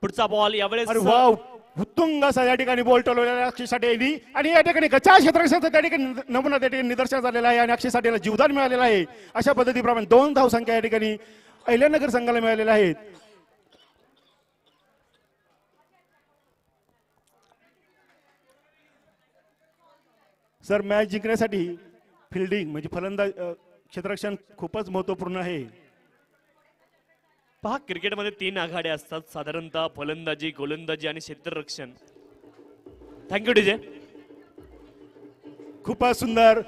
पुढचा बॉल यावेळेस अरे वाव, उत्तुंग असा या ठिकाणी बॉल टोलवलेला अक्षय साठे यांनी आणि या ठिकाणी गचा क्षेत्ररक्षणाचा त्या ठिकाणी नमुना त्या ठिकाणी निदर्शनास झालेला आहे आणि अक्षय साठेला जीवदान मिळालेलं आहे. अशा पद्धतीप्रमाणे 2 धावसंख्या या ठिकाणी अहिल्यानगर संघाला मिळालेल्या आहेत. सर, मॅच जिंकण्यासाठी फिल्डिंग म्हणजे फलंदाज क्षेत्ररक्षण खूपच महत्वपूर्ण आहे. पहा, क्रिकेटमध्ये 3 आघाड्या असतात साधारणतः, फलंदाजी, गोलंदाजी आणि क्षेत्ररक्षण. Thank you DJ. खूपच सुंदर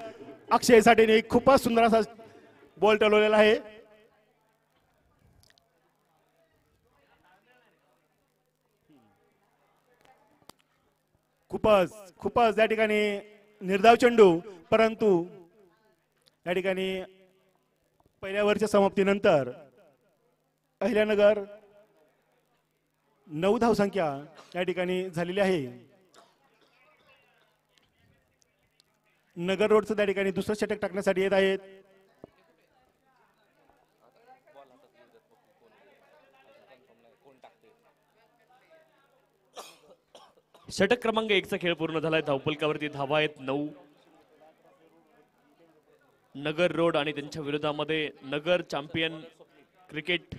अक्षय साठेने खूपच सुंदर असा बॉल टोलवलेला आहे. खूपच या ठिकाणी निर्धाव चेंडू, परंतु या ठिकाणी पहिल्या ओव्हरच्या समाप्तीनंतर अहिल्यानगर 9 धावसंख्या या ठिकाणी झालेली आहे. नगर रोडचं त्या ठिकाणी दुसरं षटक टाकण्यासाठी येत आहेत. षटक क्रमांक 1 चा खेळ पूर्ण झालाय. धावफलकावरती धावा आहेत 9. नगर रोड आणि त्यांच्या विरोधामध्ये नगर चॅम्पियन क्रिकेट.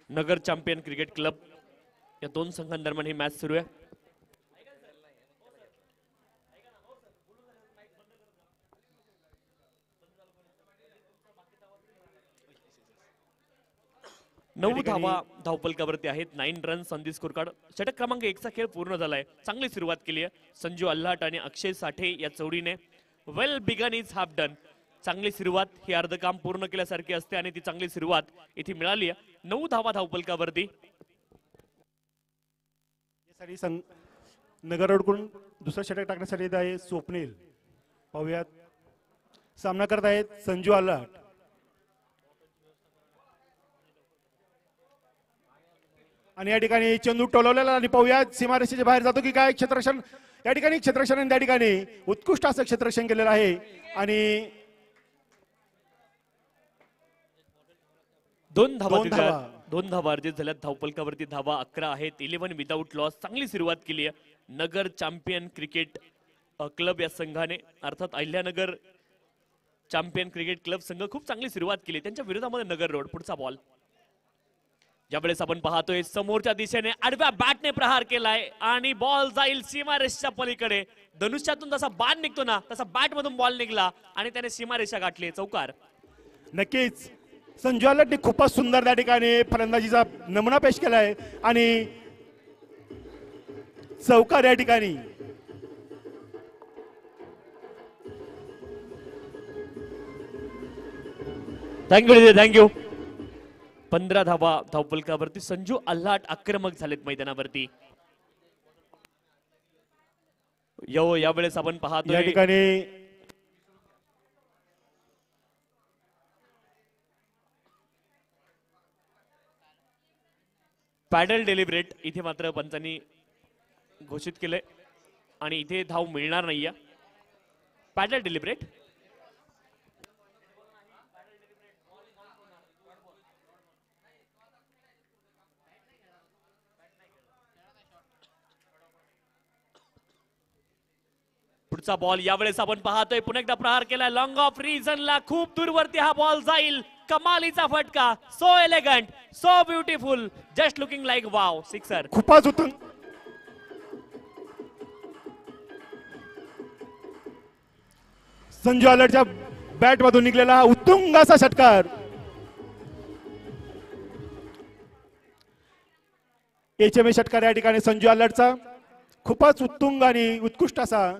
नगर चॅम्पियन क्रिकेट क्लब या 2 संघांदरम्यान ही मॅच सुरू आहे. नऊ धावा धावफलकावरती आहेत. 9 runs on the score card. षटक क्रमांक 1 चा खेळ पूर्ण झालाय. चांगली सुरुवात केली आहे संजू अल्हाट आणि अक्षय साठे या जोडीने. Well begun is half done. चांगली सुरुवात ही अर्ध काम पूर्ण केल्यासारखी असते आणि ती चांगली सुरुवात इथे मिळाली आहे. 9 धावा धावफलकावरती. नगर रोडकडून दुसरा षटक टाकण्यासाठी येत आहे स्वप्नील. पाहूयात सामना करत आहेत संजू अल्हाट. आणि या ठिकाणी चेंडू टोलवलेला आणि पाहूयात सीमारेषेच्या बाहेर जातो की काय. क्षेत्ररक्षण या ठिकाणी क्षेत्ररक्षण त्या ठिकाणी उत्कृष्ट असं क्षेत्ररक्षण केलेलं आहे. आणि 2 धावा अर्जित झाल्यात. धावफलकावरती धावा 11 आहेत. 11 विदाउट लॉस. चांगली सुरुवात केली आहे नगर चॅम्पियन क्रिकेट क्लब या संघाने, अर्थात अहिल्यानगर चॅम्पियन क्रिकेट क्लब संघ खूप चांगली सुरुवात केली. त्यांच्या विरोधामध्ये नगर रोड. पुढचा बॉल ज्यावेळेस आपण पाहतोय समोरच्या दिशेने आडव्या बॅटने प्रहार केलाय आणि बॉल जाईल सीमारेषेच्या पलीकडे. धनुष्यातून जसा बाण निघतो ना तसा बॅट मधून बॉल निघला आणि त्याने सीमारेषा गाठली. चौकार. नक्कीच संजू अल्हाटने खूपच सुंदर त्या ठिकाणी फलंदाजीचा नमुना पेश केलाय आणि चौकार या ठिकाणी. थँक्यू. 15 धावा धावफलकावरती. संजू अल्हाट आक्रमक झालेत मैदानावरती. यावेळेस आपण पाहतो या ठिकाणी पॅडल डेलिब्रेट इथे मात्र पंचांनी घोषित केलंय आणि इथे धाव मिळणार नाहीये. Paddle deliberate. पुढचा बॉल यावेळेस आपण पाहतोय पुन्हा एकदा प्रहार केला लॉंग ऑफ रिजनला. खूप दूरवरती हा बॉल जाईल. कमालीचा फटका. So elegant, so beautiful, just looking like wow. Sixer. खूपच उत्तम. संजू अल्हाटच्या बॅट मधून निघलेला हा उत्तुंग असा षटकार. HMA षटकार या ठिकाणी संजू अल्हाटचा खूपच उत्तुंग आणि उत्कृष्ट असा.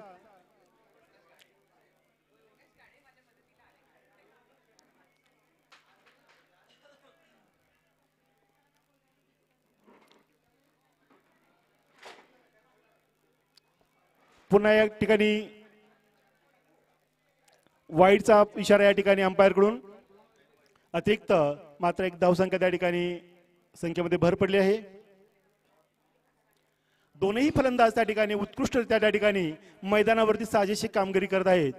पुन्हा या ठिकाणी वाईडचा इशारा या ठिकाणी अंपायर कडून. अतिरिक्त मात्र 1 धावसंख्या त्या ठिकाणी संख्येमध्ये भर पडली आहे. दोनही फलंदाज त्या ठिकाणी उत्कृष्टरित्या त्या ठिकाणी मैदानावरती साजेशी कामगिरी करत आहेत.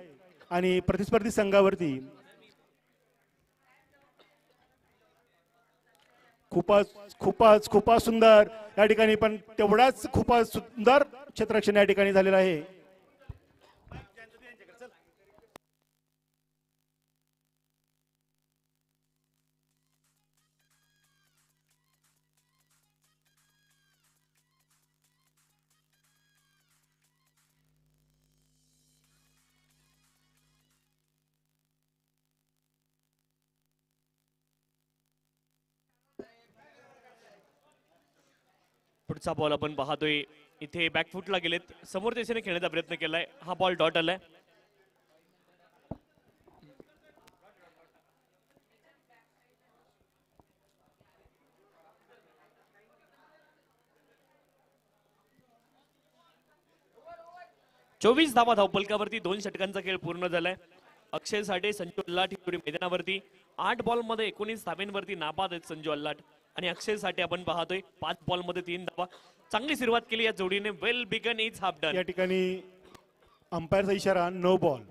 आणि प्रतिस्पर्धी संघावरती खूपच सुंदर या ठिकाणी, पण तेवढाच खूपच सुंदर क्षेत्ररक्षण या ठिकाणी झालेलं आहे. पुढचा बॉल आपण पाहतोय इथे बॅकफुटला गेलेत, समोर दिशेने खेळण्याचा प्रयत्न केलाय, हा बॉल डॉट आलाय. चोवीस धावा धावपलकावरती, 2 षटकांचा खेळ पूर्ण झालाय. अक्षय साठे, संजू अल्लाट ही मैदानावरती 8 बॉल मध्ये 19 धाव्यांवरती नाबाद आहेत संजू अल्लाट आणि अक्षय साठे. आपण पाहतोय 5 बॉल मध्ये 3 धावा. चांगली सुरुवात केली या जोडीने. Well begun is half done. या ठिकाणी अंपायरचा इशारा no ball.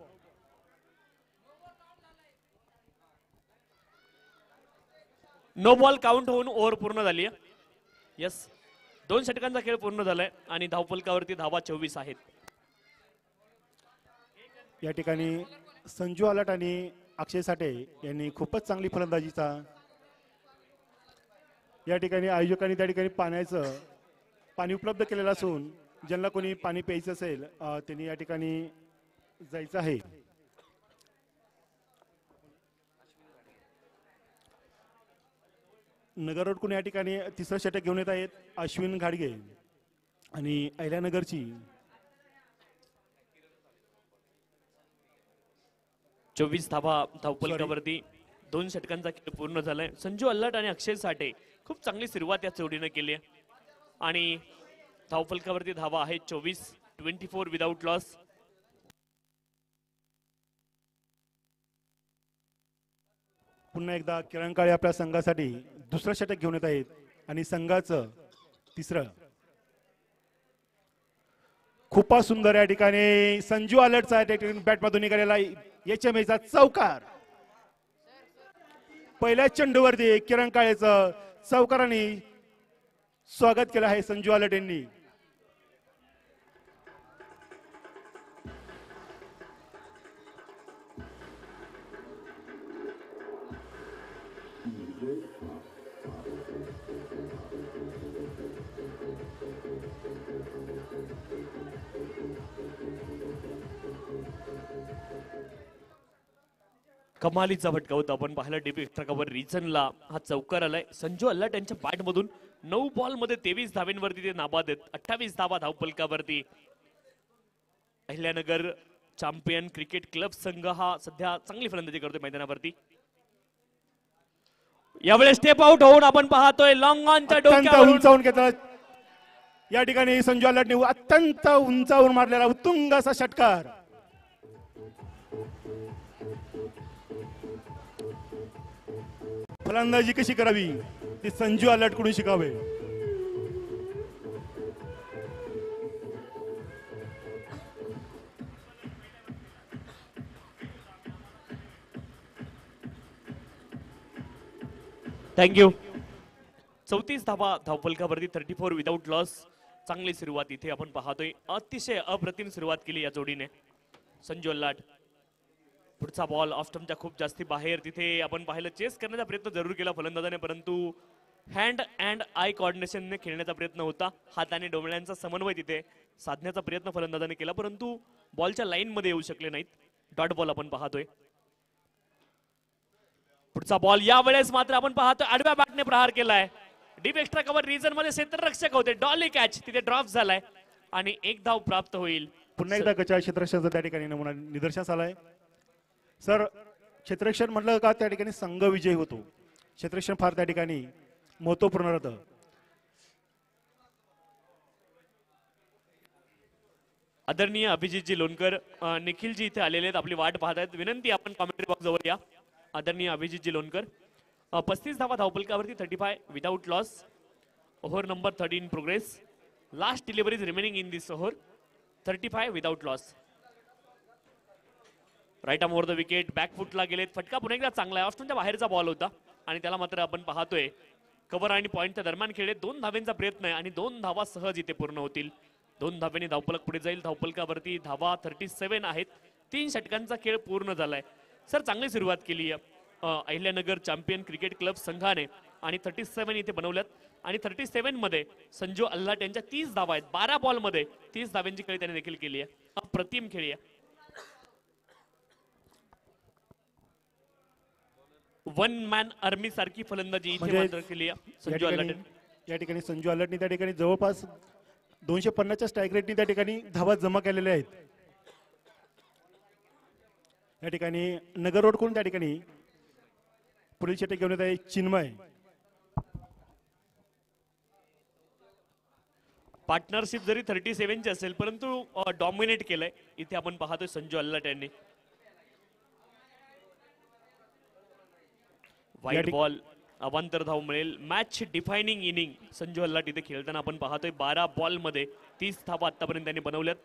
No ball count होऊन ओव्हर पूर्ण झाली आहे. यस, 2 षटकांचा खेळ पूर्ण झालाय आणि धावपलकावरती धावा 24 आहेत. या ठिकाणी संजू आलाट आणि अक्षय साठे यांनी खूपच चांगली फलंदाजीचा, या ठिकाणी आयोजकांनी त्या ठिकाणी पाणी उपलब्ध केलेलं असून ज्यांना कोणी पाणी प्यायचं असेल त्यांनी या ठिकाणी जायचं आहे. नगर रोडकडून या ठिकाणी तिसरं षटक घेऊन येत आहेत अश्विन घाडगे आणि अहिल्यानगरची 24 धावा धावपलकावरती, 2 षटकांचा खेळ पूर्ण झालाय. संजू अल्लाट आणि अक्षय साठे खूप चांगली सुरुवात या जोडीने केली आहे आणि धावपलकावरती धावा आहेत 24, 24 विदाउट लॉस. पुन्हा एकदा किरण काळे आपल्या संघासाठी दुसरं षटक घेऊन येत आहेत आणि संघाचं तिसरं. खूपच सुंदर या ठिकाणी संजू आलटचा बॅट मधून निघालेला एचएमएचा चौकार. पहिल्या चेंडूवरती किरण काळेचं चौकाराने स्वागत केलं आहे संजू आलट यांनी. कमालीचा फटका होता. आपण पाहिलं डीपी एक्स्ट्रा कव्हर रिजनला हा चौकार आलाय. संजू अल्लाट यांच्या बॅट मधून 9 बॉल मध्ये 23 धाव्यांवरती ते नाबाद आहेत. 28 धावा धावपलकावरती. अहिल्यानगर चॅम्पियन क्रिकेट क्लब संघ हा सध्या चांगली फलंदाजी करतोय मैदानावरती. यावेळेस स्टेप आउट होऊन आपण पाहतोय लॉंग ऑनच्या डोक्यावरून उंचावून घेतला. या ठिकाणी संजू अल्लाटने अत्यंत उंचावून मारलेला उत्तुंग असा षटकार. फलंदाजी कशी करावी ती संजू अल्लाटकडून शिकावे. थँक्यू. 34 धावा धावपलकावरती, 34 विदाउट लॉस. चांगली सुरुवात इथे आपण पाहतोय. अतिशय अप्रतिम सुरुवात केली या जोडीने संजू अल्लाट. पुढचा बॉल ऑफ स्टंपच्या खूप जास्ती बाहेर. तिथे आपण पाहिलं चेस करण्याचा प्रयत्न जरूर केला फलंदाजाने, परंतु हँड अँड आय कोऑर्डिनेशनने खेळण्याचा प्रयत्न होता. हात आणि डोळ्यांचा समन्वय तिथे साधण्याचा प्रयत्न फलंदाजाने केला, परंतु बॉलच्या लाईन मध्ये येऊ शकले नाहीत. डॉट बॉल आपण पाहतोय. पुढचा बॉल यावेळेस मात्र आपण पाहतोय आडव्या बॅटने प्रहार केलाय. डीप एक्स्ट्रा कव्हर रिजन मध्ये क्षेत्ररक्षक होते. डॉली कॅच तिथे ड्रॉप झालाय आणि 1 धाव प्राप्त होईल. पुन्हा एकदा गचा क्षेत्ररक्षणाचा त्या ठिकाणी नमुना निदर्शनास आलाय. सर, क्षेत्ररक्षण म्हटलं का त्या ठिकाणी संघ विजय होतो. क्षेत्ररक्षण फार त्या ठिकाणी महत्वपूर्ण राहतं. आदरणीय अभिजितजी लोणकर, निखिलजी इथे आलेले आहेत, आपली वाट पाहत आहेत. विनंती आपण कॉमेंट्री बॉक्स जवळ या. आदरणीय अभिजितजी लोणकर. 35 धावा धावपलकावरती, 35 without loss. Over number 13 in progress. Last deliveries remaining in this over. 35 without loss. Right arm over the wicket, बॅकफुटला गेलेत. फटका पुन्हा एकदा चांगला आहे. ऑस्ट्रेलियाच्या बाहेरचा बॉल होता आणि त्याला मात्र आपण पाहतोय कव्हर आणि पॉईंटच्या दरम्यान खेळले. 2 धावेंचा प्रयत्न आहे आणि 2 धावा सहज इथे पूर्ण होतील. 2 धावेने धावफलक पुढे जाईल. धावफलकावरती धावा 37 आहेत. 3 षटकांचा खेळ पूर्ण झालाय. सर चांगली सुरुवात केली आहे अहिल्यानगर चॅम्पियन क्रिकेट क्लब संघाने आणि 37 इथे बनवल्यात आणि 37 मध्ये संजू अल्हाट यांच्या 30 धावा आहेत. 12 बॉल मध्ये 30 धाव्यांची खेळी त्याने देखील केली आहे. अप्रतिम खेळी आहे. 1 मॅन आर्मी सारखी फलंदाजी इथे म्हणजे मात्र केली आहे संजू अल्हाट. या ठिकाणी संजू अल्हाटने त्या ठिकाणी जवळपास 250च्या स्ट्राईक रेटने त्या ठिकाणी धावा जमा केलेल्या आहेत. या ठिकाणी नगर रोड कडून त्या ठिकाणी पुढील षटक घेऊन येत आहे चिन्मय. पार्टनरशिप जरी 37 ची असेल परंतु डॉमिनेट केलंय इथे आपण पाहतोय संजू अल्हाट यांनी. वाईट बॉल, अवांतर धाव मिळेल. मॅच डिफायनिंग इनिंग संजू अल्हाट इथे खेळताना आपण पाहतोय. 12 बॉल मध्ये 30 धावा आतापर्यंत त्यांनी बनवल्यात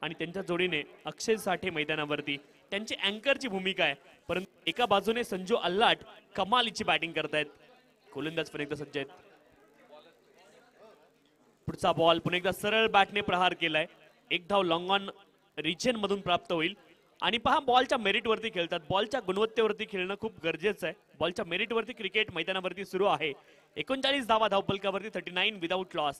आणि त्यांच्या जोडीने अक्षय साठे मैदानावरती त्यांची अँकरची भूमिका आहे. परंतु एका बाजूने संजू अल्हाट कमालीची बॅटिंग करतायत. गोलंदाज पण एकदा सज्ज आहेत. पुढचा बॉल पुन्हा एकदा सरळ बॅटने प्रहार केलाय. एक धाव लॉंग ऑन रिजन मधून प्राप्त होईल आणि पहा बॉलच्या मेरिटवरती खेळतात. बॉलच्या गुणवत्तेवरती खेळणं खूप गरजेचं आहे. बॉलच्या मेरिटवरती क्रिकेट मैदानावरती सुरू आहे. 39 धावा धावफलकावरती 39 विदाउट लॉस.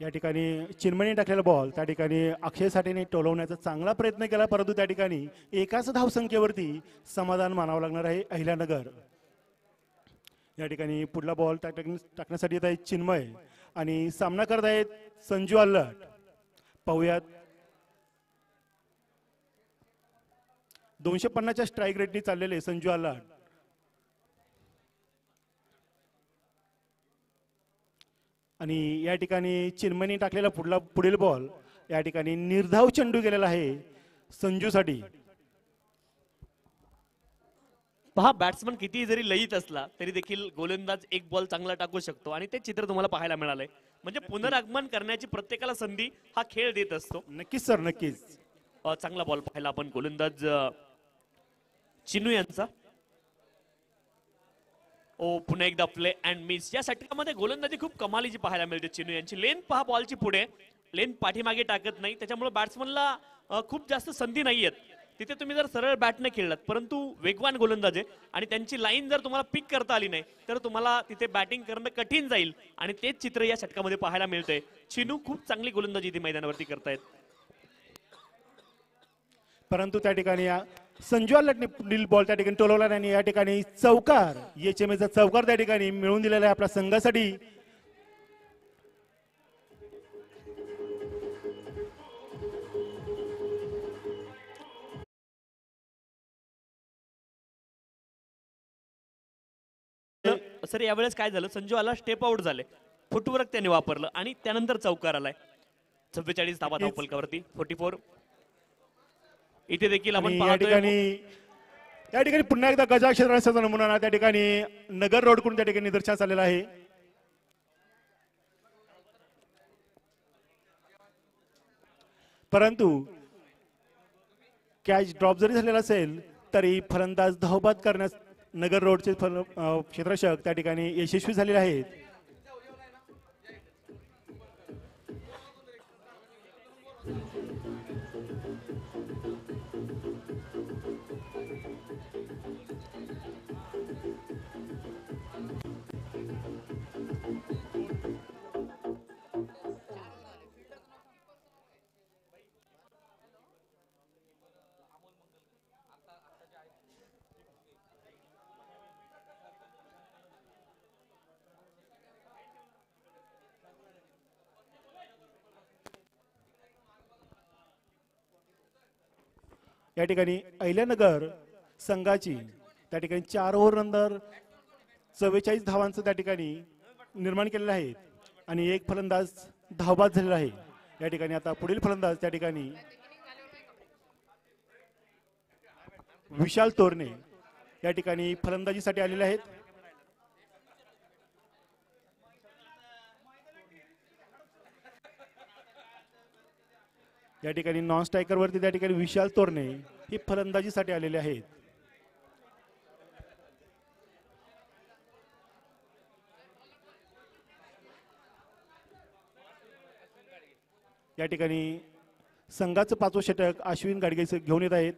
या ठिकाणी चिन्मयने टाकलेला बॉल त्या ठिकाणी अक्षय साठेने टोलवण्याचा चांगला प्रयत्न केला परंतु त्या ठिकाणी एकाच धावसंख्येवरती समाधान मानावं लागणार आहे अहिल्यानगर. या ठिकाणी पुढला बॉल टाकण्यासाठी येत आहे चिन्मय आणि सामना करत आहेत संजू अल्हाट. पाहूयात 250च्या स्ट्राईक रेटने चाललेले संजू अल्हाट. आणि या ठिकाणी चिन्मयने टाकलेला पुढील बॉल या ठिकाणी निर्धाव चेंडू गेलेला आहे संजूसाठी. पहा बॅट्समन किती जरी लयीत असला तरी देखील गोलंदाज एक बॉल चांगला टाकू शकतो आणि ते चित्र तुम्हाला पाहायला मिळालंय. म्हणजे पुनरागमन करण्याची प्रत्येकाला संधी हा खेळ देत असतो. नक्कीच सर नक्कीच. चांगला बॉल पाहिला आपण गोलंदाज चिनू यांचा. पुन्हा एकदा प्ले अँड मिस. या षटकामध्ये गोलंदाजी खूप कमालीची पाहायला मिळते चिनू यांची. लेंथ पहा बॉलची पुढे, लेंथ पाठीमागे टाकत नाही त्याच्यामुळे बॅट्समनला खूप जास्त संधी नाहीयेत. तिथे तुम्ही जर सरळ बॅटने खेळलात परंतु वेगवान गोलंदाज आहे आणि त्यांची लाईन जर तुम्हाला पिक करता आली नाही तर तुम्हाला तिथे बॅटिंग करणं कठीण जाईल आणि तेच चित्र या षटकामध्ये पाहायला मिळतंय. चिनू खूप चांगली गोलंदाजी इथे मैदानावरती करतायत. परंतु त्या ठिकाणी संजू अल्हाटने पुढील बॉल त्या ठिकाणी टोलवला आणि या ठिकाणी चौकार, एचएमएचा चौकार त्या ठिकाणी मिळवून दिलेला आहे आपल्या संघासाठी. सर यावेळेस काय झालं, संजू आला स्टेप आउट झाले, फुटवर्क त्याने वापरलं आणि त्यानंतर चौकार आलाय. 44 धावा धावफलकावरती 44. इथे देखील आपण या ठिकाणी पुन्हा एकदा गजा क्षेत्राचा नमुना त्या ठिकाणी नगर रोड कडून त्या ठिकाणी निदर्शनास आलेला आहे. परंतु कॅच ड्रॉप जरी झालेला असेल तरी फलंदाज धावबाद करण्यास नगर रोडचे क्षेत्ररक्षक त्या ठिकाणी यशस्वी झालेले आहेत. या ठिकाणी अहिल्यानगर संघाची त्या ठिकाणी 4 ओव्हर नंतर 44 धावांचं त्या ठिकाणी निर्माण केलेलं आहे आणि एक फलंदाज धावबाद झालेला आहे. या ठिकाणी आता पुढील फलंदाज त्या ठिकाणी विशाल तोरणे या ठिकाणी फलंदाजीसाठी आलेले आहेत. या ठिकाणी नॉन स्ट्रायकर वरती त्या ठिकाणी विशाल तोरणे हे फलंदाजीसाठी आलेले आहेत. या ठिकाणी संघाचं 5वं षटक अश्विन गाडगे घेऊन येत आहेत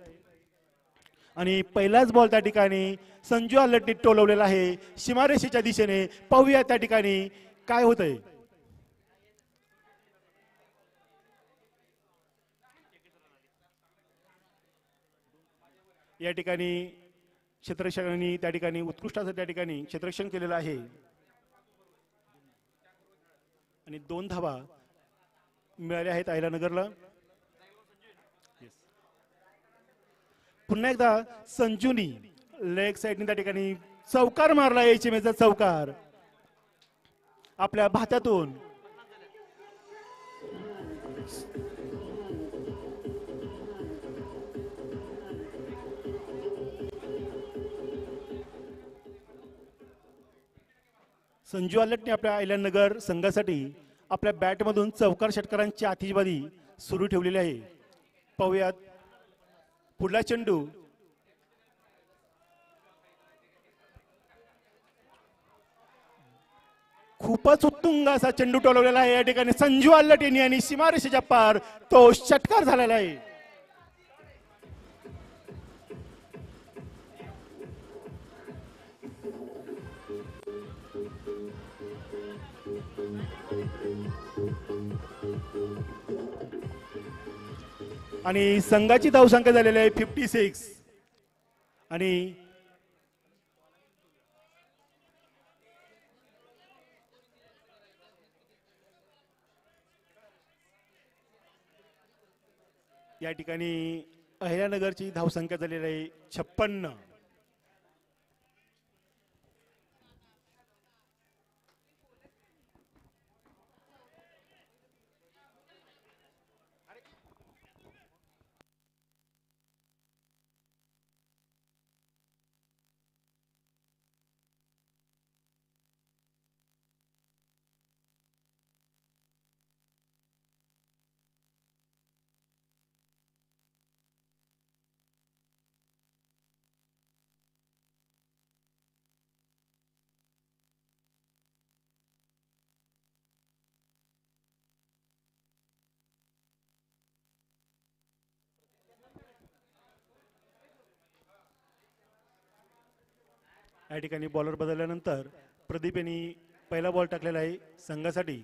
आणि पहिलाच बॉल त्या ठिकाणी संजू आल्लटने टोलवलेला आहे सीमारेषेच्या दिशेने. पाहूया त्या ठिकाणी काय होतंय. या ठिकाणी क्षेत्ररक्षकांनी त्या ठिकाणी उत्कृष्ट असं त्या ठिकाणी क्षेत्ररक्षण केलेलं आहे आणि 2 धावा मिळाल्या आहेत अहिल्यानगरला. पुन्हा एकदा संजूनी लेग साइडने त्या ठिकाणी चौकार मारला. एचएमएचा चौकार आपल्या भात्यातून. संजू आल्लटने आपल्या अहिल्यानगर संघासाठी आपल्या बॅटमधून चौकार षटकारांची आतिषबाजी सुरू ठेवलेली आहे. पाहूयात पुढला चेंडू. खूपच उत्तुंग असा चेंडू टोलवलेला आहे या ठिकाणी संजू आल्लट यांनी आणि सीमारेषेच्या पार तो षटकार झालेला आहे. आणि संघाची धावसंख्या झालेली आहे 56 आणि या ठिकाणी अहिल्यानगरची धावसंख्या झालेली आहे 56. या ठिकाणी बॉलर बदलल्यानंतर प्रदीप यांनी पहिला बॉल टाकलेला आहे संघासाठी.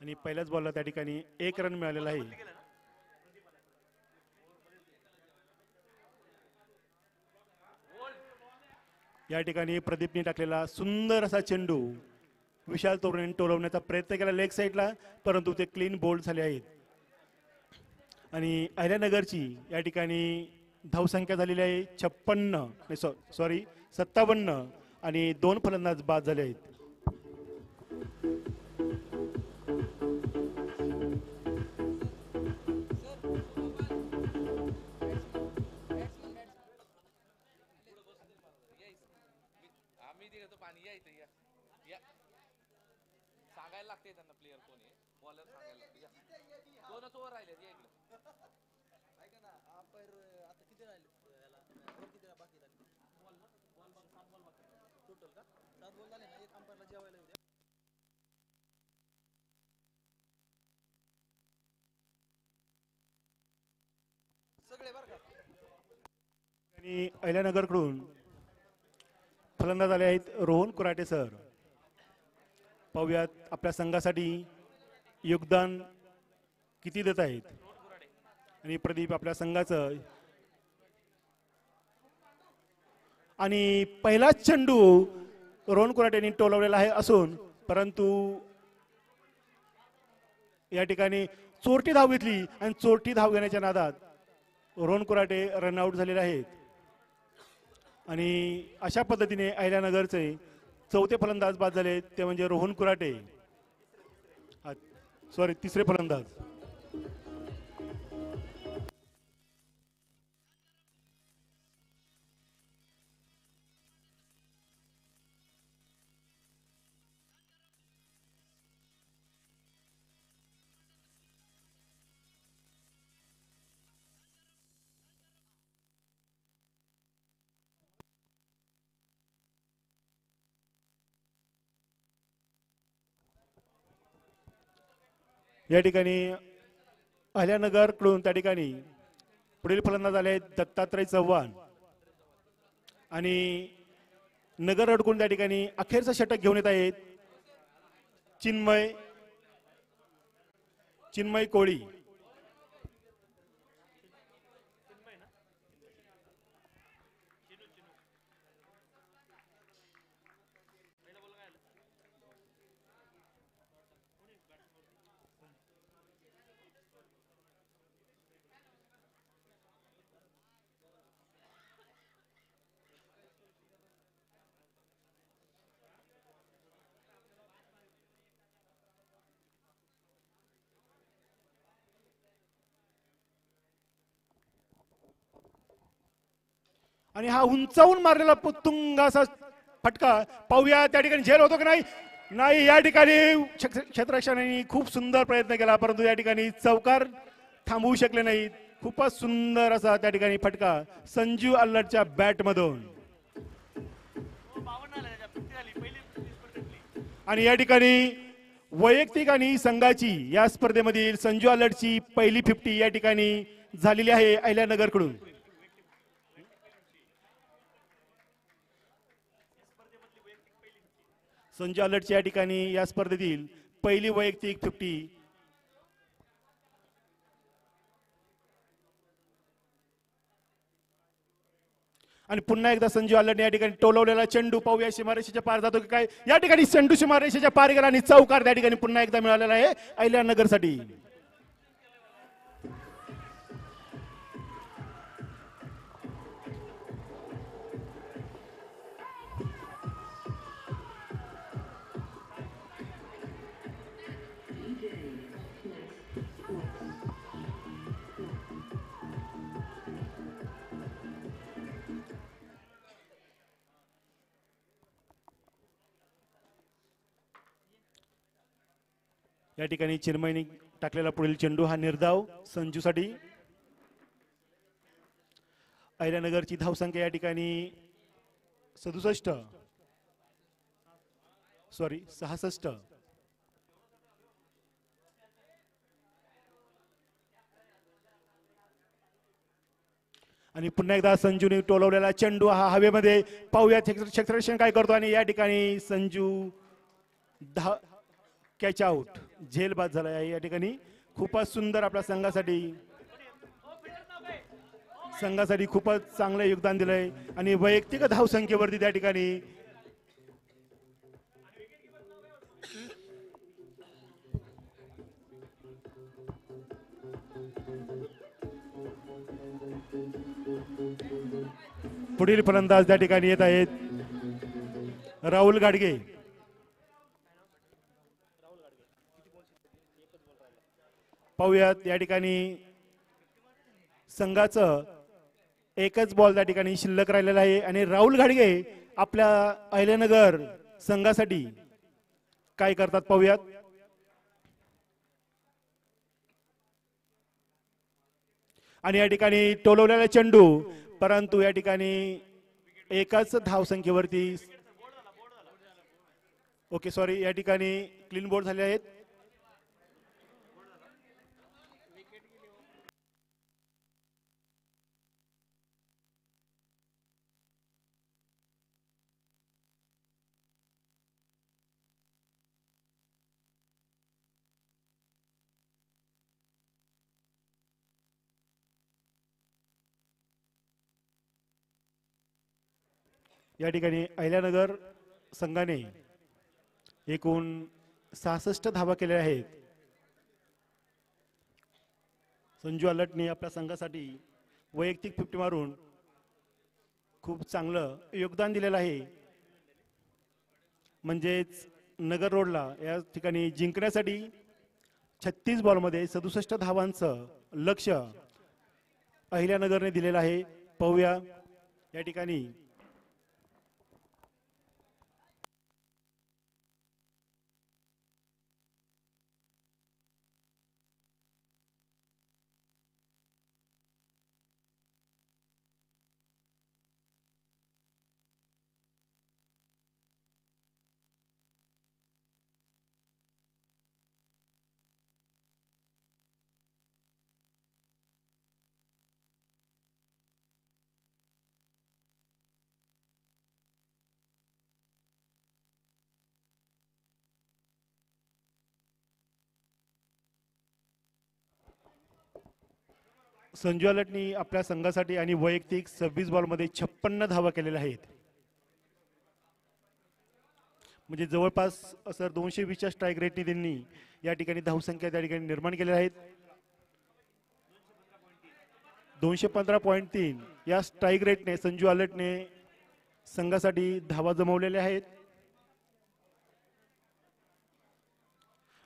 आणि पहिल्याच बॉलला त्या ठिकाणी 1 रन मिळालेला आहे. या ठिकाणी प्रदीपने टाकलेला सुंदर असा चेंडू विशाल तोरणे टोलवण्याचा प्रयत्न केला लेग साईडला, परंतु ते क्लीन बोल्ड झाले आहेत. आणि अहिल्यानगरची या ठिकाणी धावसंख्या झालेली आहे 57 आणि 2 फलंदाज बाद झाले आहेत. सांगायला लागते त्यांना प्लेयर कोणी बॉलर सांगायला लागते. 2च ओव्हर राहिले ऐका ना आपण आता किती राहिले किती बाकी राहिले टोटल का 7 बॉल झाले ना. एक अंपायरला जेवायला येऊ द्या. सगळे बरं का. आणि अहिल्यानगरकडून फलंदाज आले आहेत रोहन कुराटे सर. पाहूयात आपल्या संघासाठी योगदान किती देत आहेत. आणि प्रदीप आपल्या संघाचं आणि पहिलाच चेंडू रोहन कुराटेंनी टोलवलेला आहे असून परंतु या ठिकाणी चोरटी धाव घेतली आणि चोरटी धाव घेण्याच्या नादात रोहन कुराटे रनआउट झालेले आहेत. आणि अशा पद्धतीने अहिल्यानगरचे 4थे फलंदाज बाद झाले ते म्हणजे रोहन कुराटे. तिसरे फलंदाज. या ठिकाणी अहिल्यानगरकडून त्या ठिकाणी पुढील फलंदाज आले दत्तात्रय चव्हाण आणि नगर रोडकडून त्या ठिकाणी अखेरचं षटक घेऊन येत आहेत चिन्मय कोळी. आणि हा उंचावून मारलेला पुत्तुंग असा फटका पाहूया त्या ठिकाणी झेल होतो की नाही. नाही, या ठिकाणी क्षेत्ररक्षणाने खूप सुंदर प्रयत्न केला परंतु या ठिकाणी चौकार थांबवू शकले नाहीत. खूपच सुंदर असा त्या ठिकाणी फटका संजू अल्लटच्या बॅट मधून. आणि या ठिकाणी वैयक्तिक आणि संघाची या स्पर्धेमधील संजू अल्लटची पहिली 50 या ठिकाणी झालेली आहे अहिल्यानगरकडून. संजू अल्लटची या ठिकाणी या स्पर्धेतील पहिली वैयक्तिक 50. आणि पुन्हा एकदा संजू अल्लटने या ठिकाणी टोलवलेला चेंडू पाहूया सीमारेषेच्या पार जातो की काय. या ठिकाणी चेंडू सीमारेषेच्या पार गेला आणि चौकार त्या ठिकाणी पुन्हा एकदा मिळालेला आहे अहिल्यानगरसाठी. या ठिकाणी चिन्मयनी टाकलेला पुढील चेंडू हा निर्धाव संजूसाठी. अहिल्यानगरची धावसंख्या या ठिकाणी 66. आणि पुन्हा एकदा संजूने टोलवलेला चेंडू हा हवेमध्ये पाहूया क्षेत्ररक्षण काय करतो. आणि या ठिकाणी संजू कॅच आउट, झेल बाद झाला आहे. या ठिकाणी खूपच सुंदर आपल्या संघासाठी खूपच चांगलं योगदान दिलंय. आणि वैयक्तिक धावसंख्येवरती त्या ठिकाणी पुढील फलंदाज त्या ठिकाणी येत आहेत राहुल गाडगे. पाहूयात या ठिकाणी संघाचं एकच बॉल त्या ठिकाणी शिल्लक राहिलेला आहे आणि राहुल घाडगे आपल्या अहिल्यानगर संघासाठी काय करतात पाहूयात. आणि या ठिकाणी टोलवलेला चेंडू परंतु या ठिकाणी एकाच धावसंख्येवरती या ठिकाणी क्लीन बोर्ड झाले आहेत. या ठिकाणी अहिल्यानगर संघाने एकूण 66 धावा केल्या आहेत. संजू अल्लटने आपल्या संघासाठी वैयक्तिक 50 मारून खूप चांगलं योगदान दिलेलं आहे. म्हणजेच नगर रोडला या ठिकाणी जिंकण्यासाठी 36 बॉलमध्ये 67 धावांचं लक्ष्य अहिल्यानगरने दिलेलं आहे. पाहूया या ठिकाणी संजू अलटनी आपल्या संघासाठी आणि वैयक्तिक 26 बॉलमध्ये 56 धावा केलेल्या आहेत. म्हणजे जवळपास सर 220च्या स्ट्राईक रेटने त्यांनी या ठिकाणी धावसंख्या त्या ठिकाणी निर्माण केलेल्या आहेत. 215.3 या स्ट्राईक रेटने संजू अलटने संघासाठी धावा जमवलेल्या आहेत.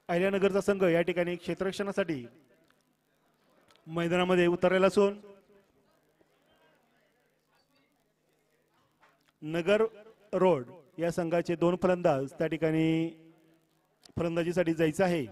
अहिल्यानगरचा संघ या ठिकाणी क्षेत्ररक्षणासाठी मैदानामध्ये उतरलेला असून नगर रोड या संघाचे 2 फलंदाज त्या ठिकाणी फलंदाजीसाठी जायचं आहे.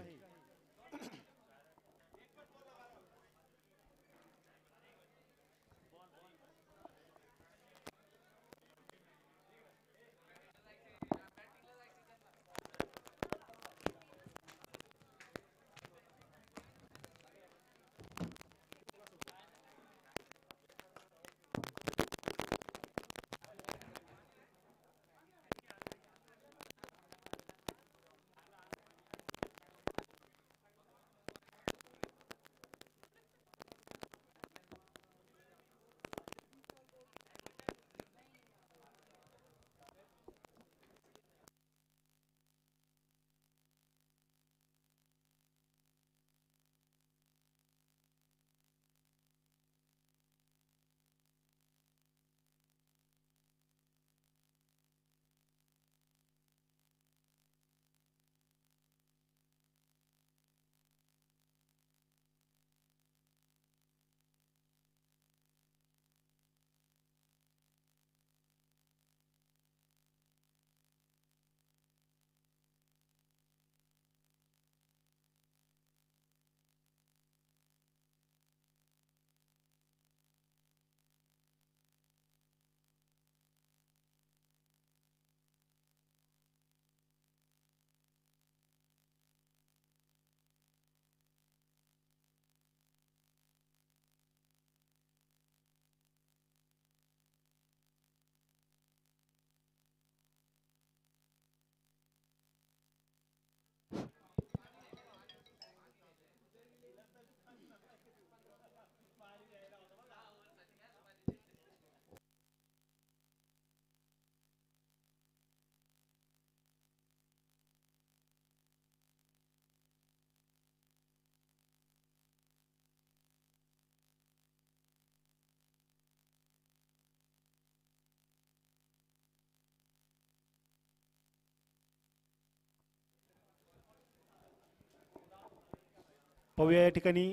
पाहूया या ठिकाणी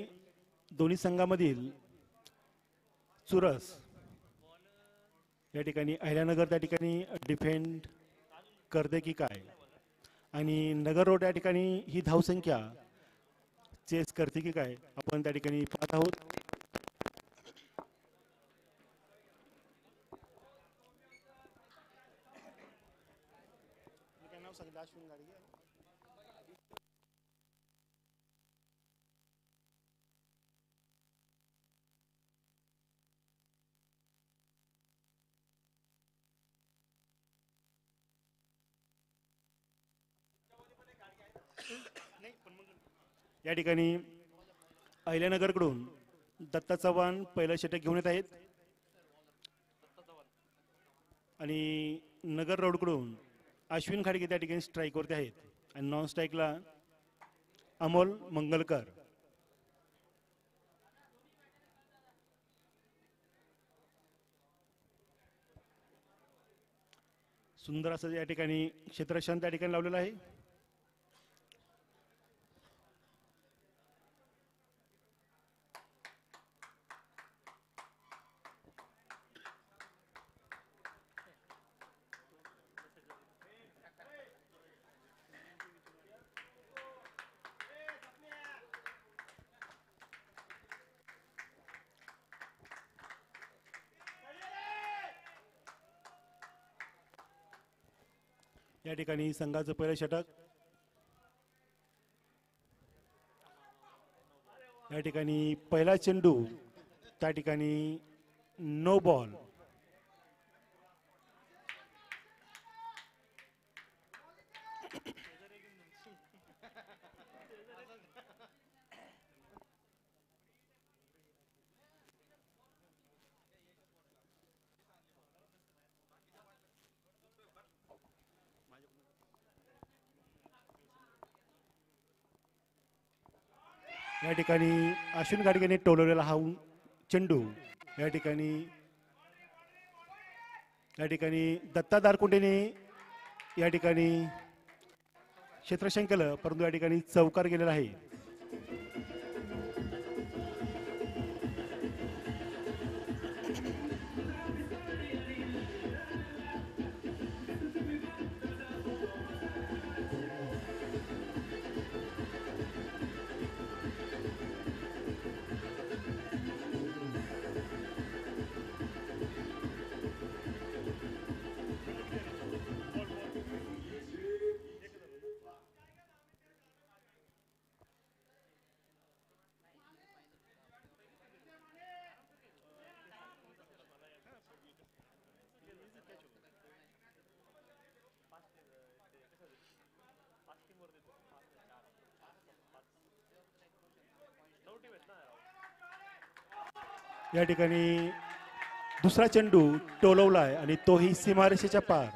दोन्ही संघामधील चुरस. या ठिकाणी अहिल्यानगर त्या ठिकाणी डिफेंड करते की काय आणि नगर रोड या ठिकाणी ही धावसंख्या चेस करते की काय आपण त्या ठिकाणी पाहत आहोत. या ठिकाणी अहिल्यानगरकडून दत्ता चव्हाण पहिलं षटक घेऊन येत आहेत आणि नगर रोडकडून अश्विन खाडगे त्या ठिकाणी स्ट्राईकवरती आहेत आणि नॉन स्ट्राईकला अमोल मंगलकर. सुंदर असं या ठिकाणी क्षेत्ररक्षण त्या ठिकाणी लावलेलं आहे. या ठिकाणी संघाचं पहिलं षटक. या ठिकाणी पहिला चेंडू त्या ठिकाणी नो बॉल. या ठिकाणी अश्विन गाडगेने टोलवलेला हा चेंडू या ठिकाणी दत्ता दारकुंडेने या ठिकाणी क्षेत्ररक्षण केलं, परंतु या ठिकाणी चौकार गेलेला आहे. या ठिकाणी दुसरा चेंडू टोलवलाय आणि तोही सीमारेषेच्या पार.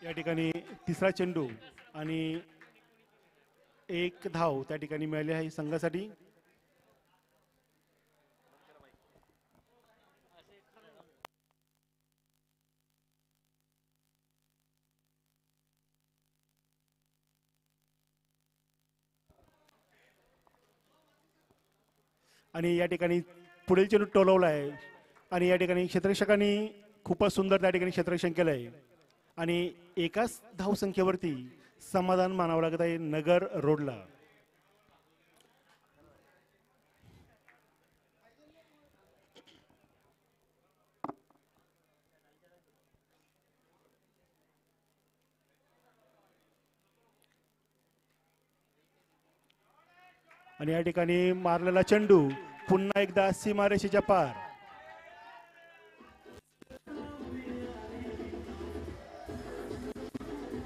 या ठिकाणी तिसरा चेंडू आणि एक धाव त्या ठिकाणी मिळाली आहे संघासाठी. आणि या ठिकाणी पुढील चेंडू टोलवला आहे आणि या ठिकाणी क्षेत्ररक्षकांनी खूपच सुंदर त्या ठिकाणी क्षेत्ररक्षण केलं आहे आणि एकाच धावसंख्येवरती समाधान मानावं लागत आहे नगर रोडला. आणि या ठिकाणी मारलेला चेंडू पुन्हा एकदा सीमारेषेच्या पार.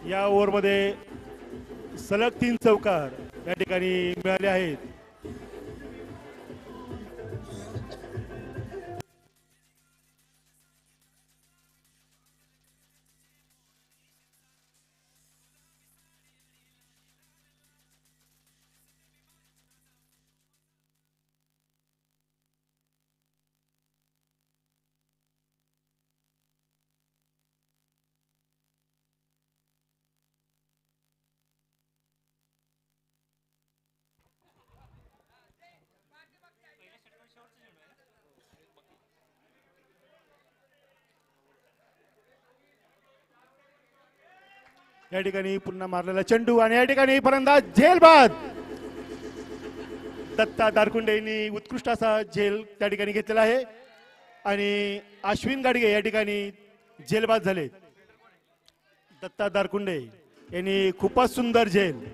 या ओव्हरमध्ये सलग 3 चौकार या ठिकाणी मिळाले आहेत. या ठिकाणी पुन्हा मारलेला चेंडू आणि या ठिकाणी फलंदाज झेलबाद. दत्ता दारकुंडे यांनी उत्कृष्ट असा झेल त्या ठिकाणी घेतलेला आहे आणि अश्विन गाडगे या ठिकाणी झेलबाद झाले. दत्ता दारकुंडे यांनी खूपच सुंदर झेल.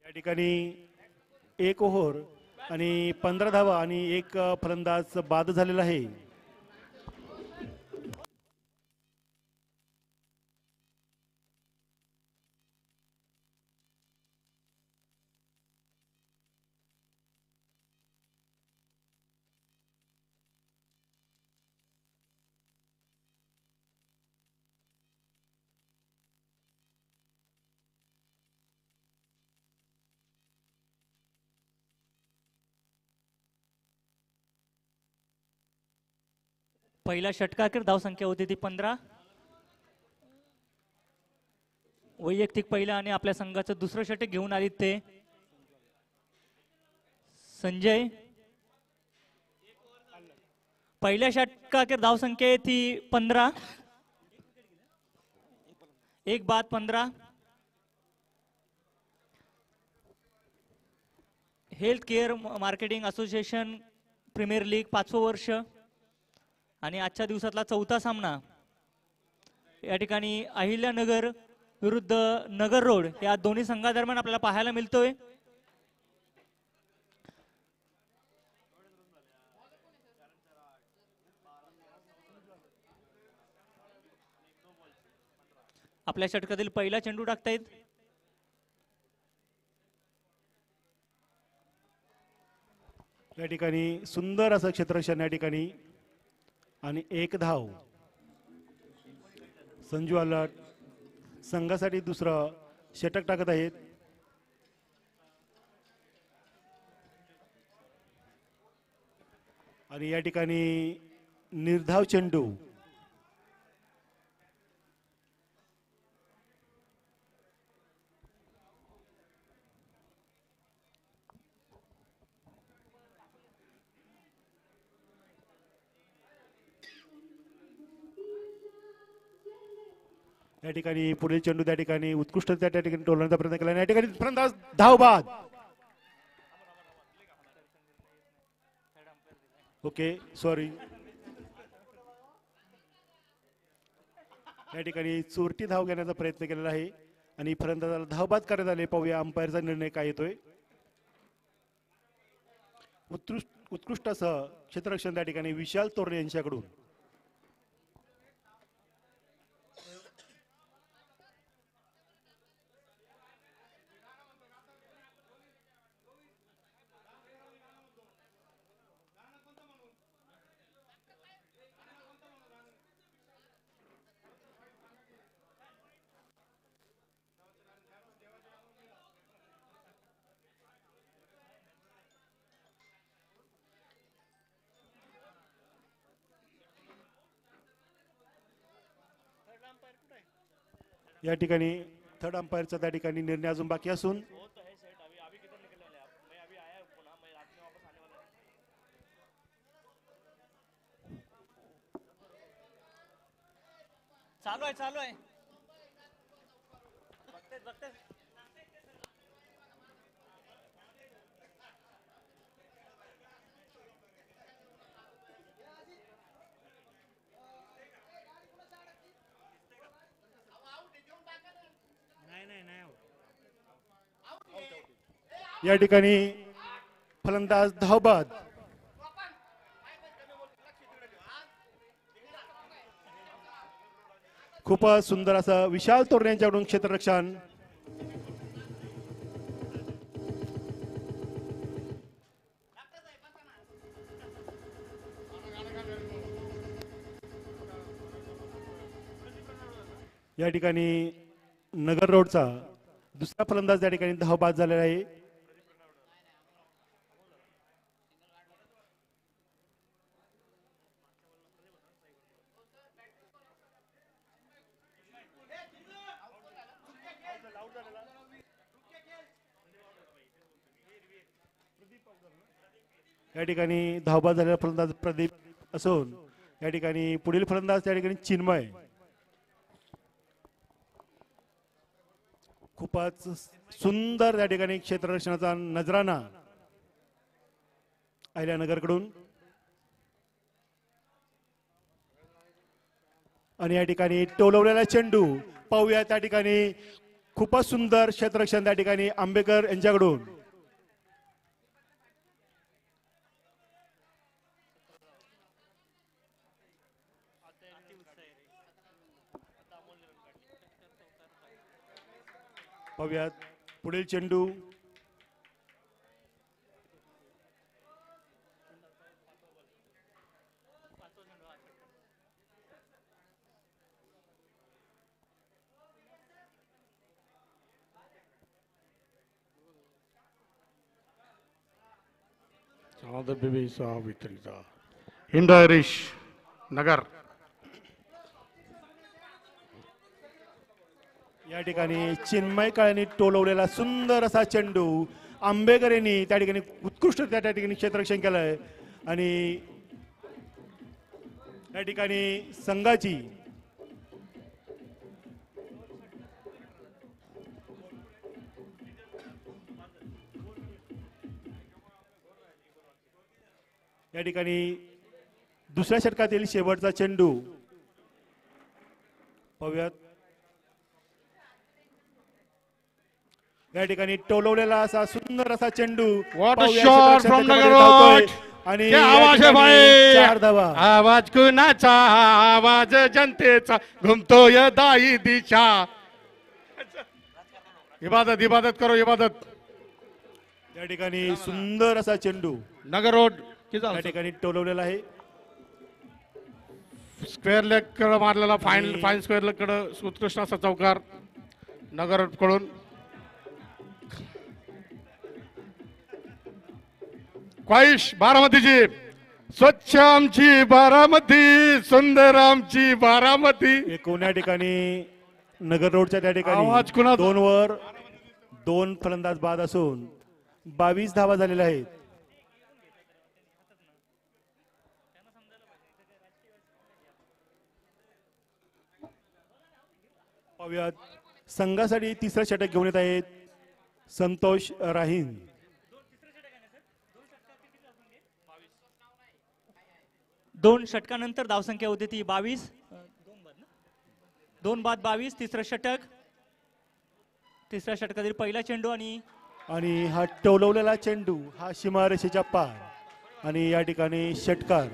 या ठिकाणी एक ओव्हर आणि 15 धावा आणि एक फलंदाज बाद झालेला आहे. पहिला षटकातील धावसंख्या होती ती 15. वैयक्तिक पहिला आणि आपल्या संघाचं दुसरं षटक घेऊन आले ते संजय. पहिल्या का अखेर धावसंख्या आहे ती 15. एक बाद 15. Health care marketing association premier league 5वं वर्ष आणि आजच्या दिवसातला 4था सामना या ठिकाणी अहिल्यानगर विरुद्ध नगर रोड या दोन्ही संघादरम्यान आपल्याला पाहायला मिळतोय. आपल्या षटकातील पहिला चेंडू टाकतायत. या ठिकाणी सुंदर असं क्षेत्ररक्षण या ठिकाणी आणि एक धाव. संजू आलाट संघासाठी दुसरं षटक टाकत आहेत. आणि या ठिकाणी निर्धाव चेंडू. या ठिकाणी पुढील चेंडू त्या ठिकाणी उत्कृष्ट त्या ठिकाणी टोलण्याचा प्रयत्न केला. या ठिकाणी फलंदाज धाव बाद. Okay sorry. या ठिकाणी चोरटी धाव घेण्याचा प्रयत्न केलेला आहे आणि फलंदाजाला धावबाद करण्यात आले. पाहूया अंपायरचा निर्णय काय येतोय. उत्कृष्ट असं क्षेत्ररक्षण त्या ठिकाणी विशाल तोरणे यांच्याकडून. या ठिकाणी थर्ड अंपायरचा त्या ठिकाणी निर्णय अजून बाकी असून चालू आहे. या ठिकाणी फलंदाज धावबाद. खूपच सुंदर असं विशाल तोरणे यांच्याकडून क्षेत्ररक्षण. या ठिकाणी नगर रोडचा दुसरा फलंदाज या ठिकाणी धावबाद झालेला आहे. या ठिकाणी धावबाद झालेला फलंदाज प्रदीप असून या ठिकाणी पुढील फलंदाज त्या ठिकाणी चिन्मय. खूपच सुंदर त्या ठिकाणी क्षेत्ररक्षणाचा नजराना अहिल्यानगरकडून. आणि या ठिकाणी टोलवलेला चेंडू पाहूया. त्या ठिकाणी खूपच सुंदर क्षेत्ररक्षण त्या ठिकाणी आंबेकर यांच्याकडून. पाहूयात पुढील चेंडू. हिंद आयरिश नगर. या ठिकाणी चिन्मय काळ्यांनी टोलवलेला सुंदर असा चेंडू आंबेकर यांनी त्या ठिकाणी उत्कृष्ट त्या ठिकाणी क्षेत्ररक्षण केलंय. आणि या ठिकाणी संघाची या ठिकाणी दुसऱ्या षटकातील शेवटचा चेंडू पाहूयात. या ठिकाणी टोलवलेला असा सुंदर असा चेंडू. What a पाहूया shot क्षेत्ररक्षण from त्याच्यामध्ये Nagarot. धावतोय. आणि क्या या आवाज आहे ठिकाणी भाई. 4 धावा. आवाज कुणाचा, आवाज जनतेचा, घुमतोय दाई दिशा. इबादत इबादत करो इबादत. या ठिकाणी सुंदर असा चेंडू नगर रोड या ठिकाणी टोलवलेला आहे. स्क्वेअर लेग कडे मारलेला फाईन आणि- फाईन स्क्वेअर लेग कडे उत्कृष्ट असा चौकार नगर रोड कडून. ख्वाहिश बारामतीची, स्वच्छ आमची बारामती, सुंदर आमची बारामती. एकूण या ठिकाणी नगर रोडच्या त्या आवाज ठिकाणी कुणाचा? 2 वर 2 फलंदाज बाद असून 22 धावा झालेल्या आहेत. पाहूयात संघासाठी तिसरं षटक घेऊन येत आहेत संतोष राहीन. दोन षटकानंतर धावसंख्या होती ती 22. 2 बाद 22. तिसरं षटक. तिसऱ्या षटकातील पहिला चेंडू आणि हा टोलवलेला चेंडू हा सीमारेषेच्या पार आणि या ठिकाणी षटकार.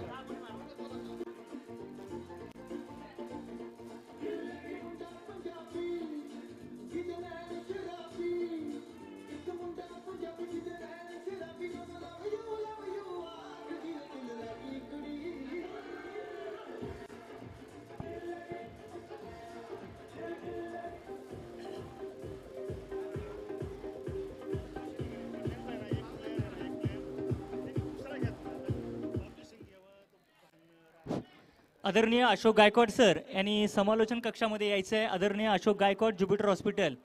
आदरणीय अशोक गायकवाड सर यांनी समालोचन कक्षामध्ये यायचं आहे. आदरणीय अशोक गायकवाड, ज्युपिटर हॉस्पिटल.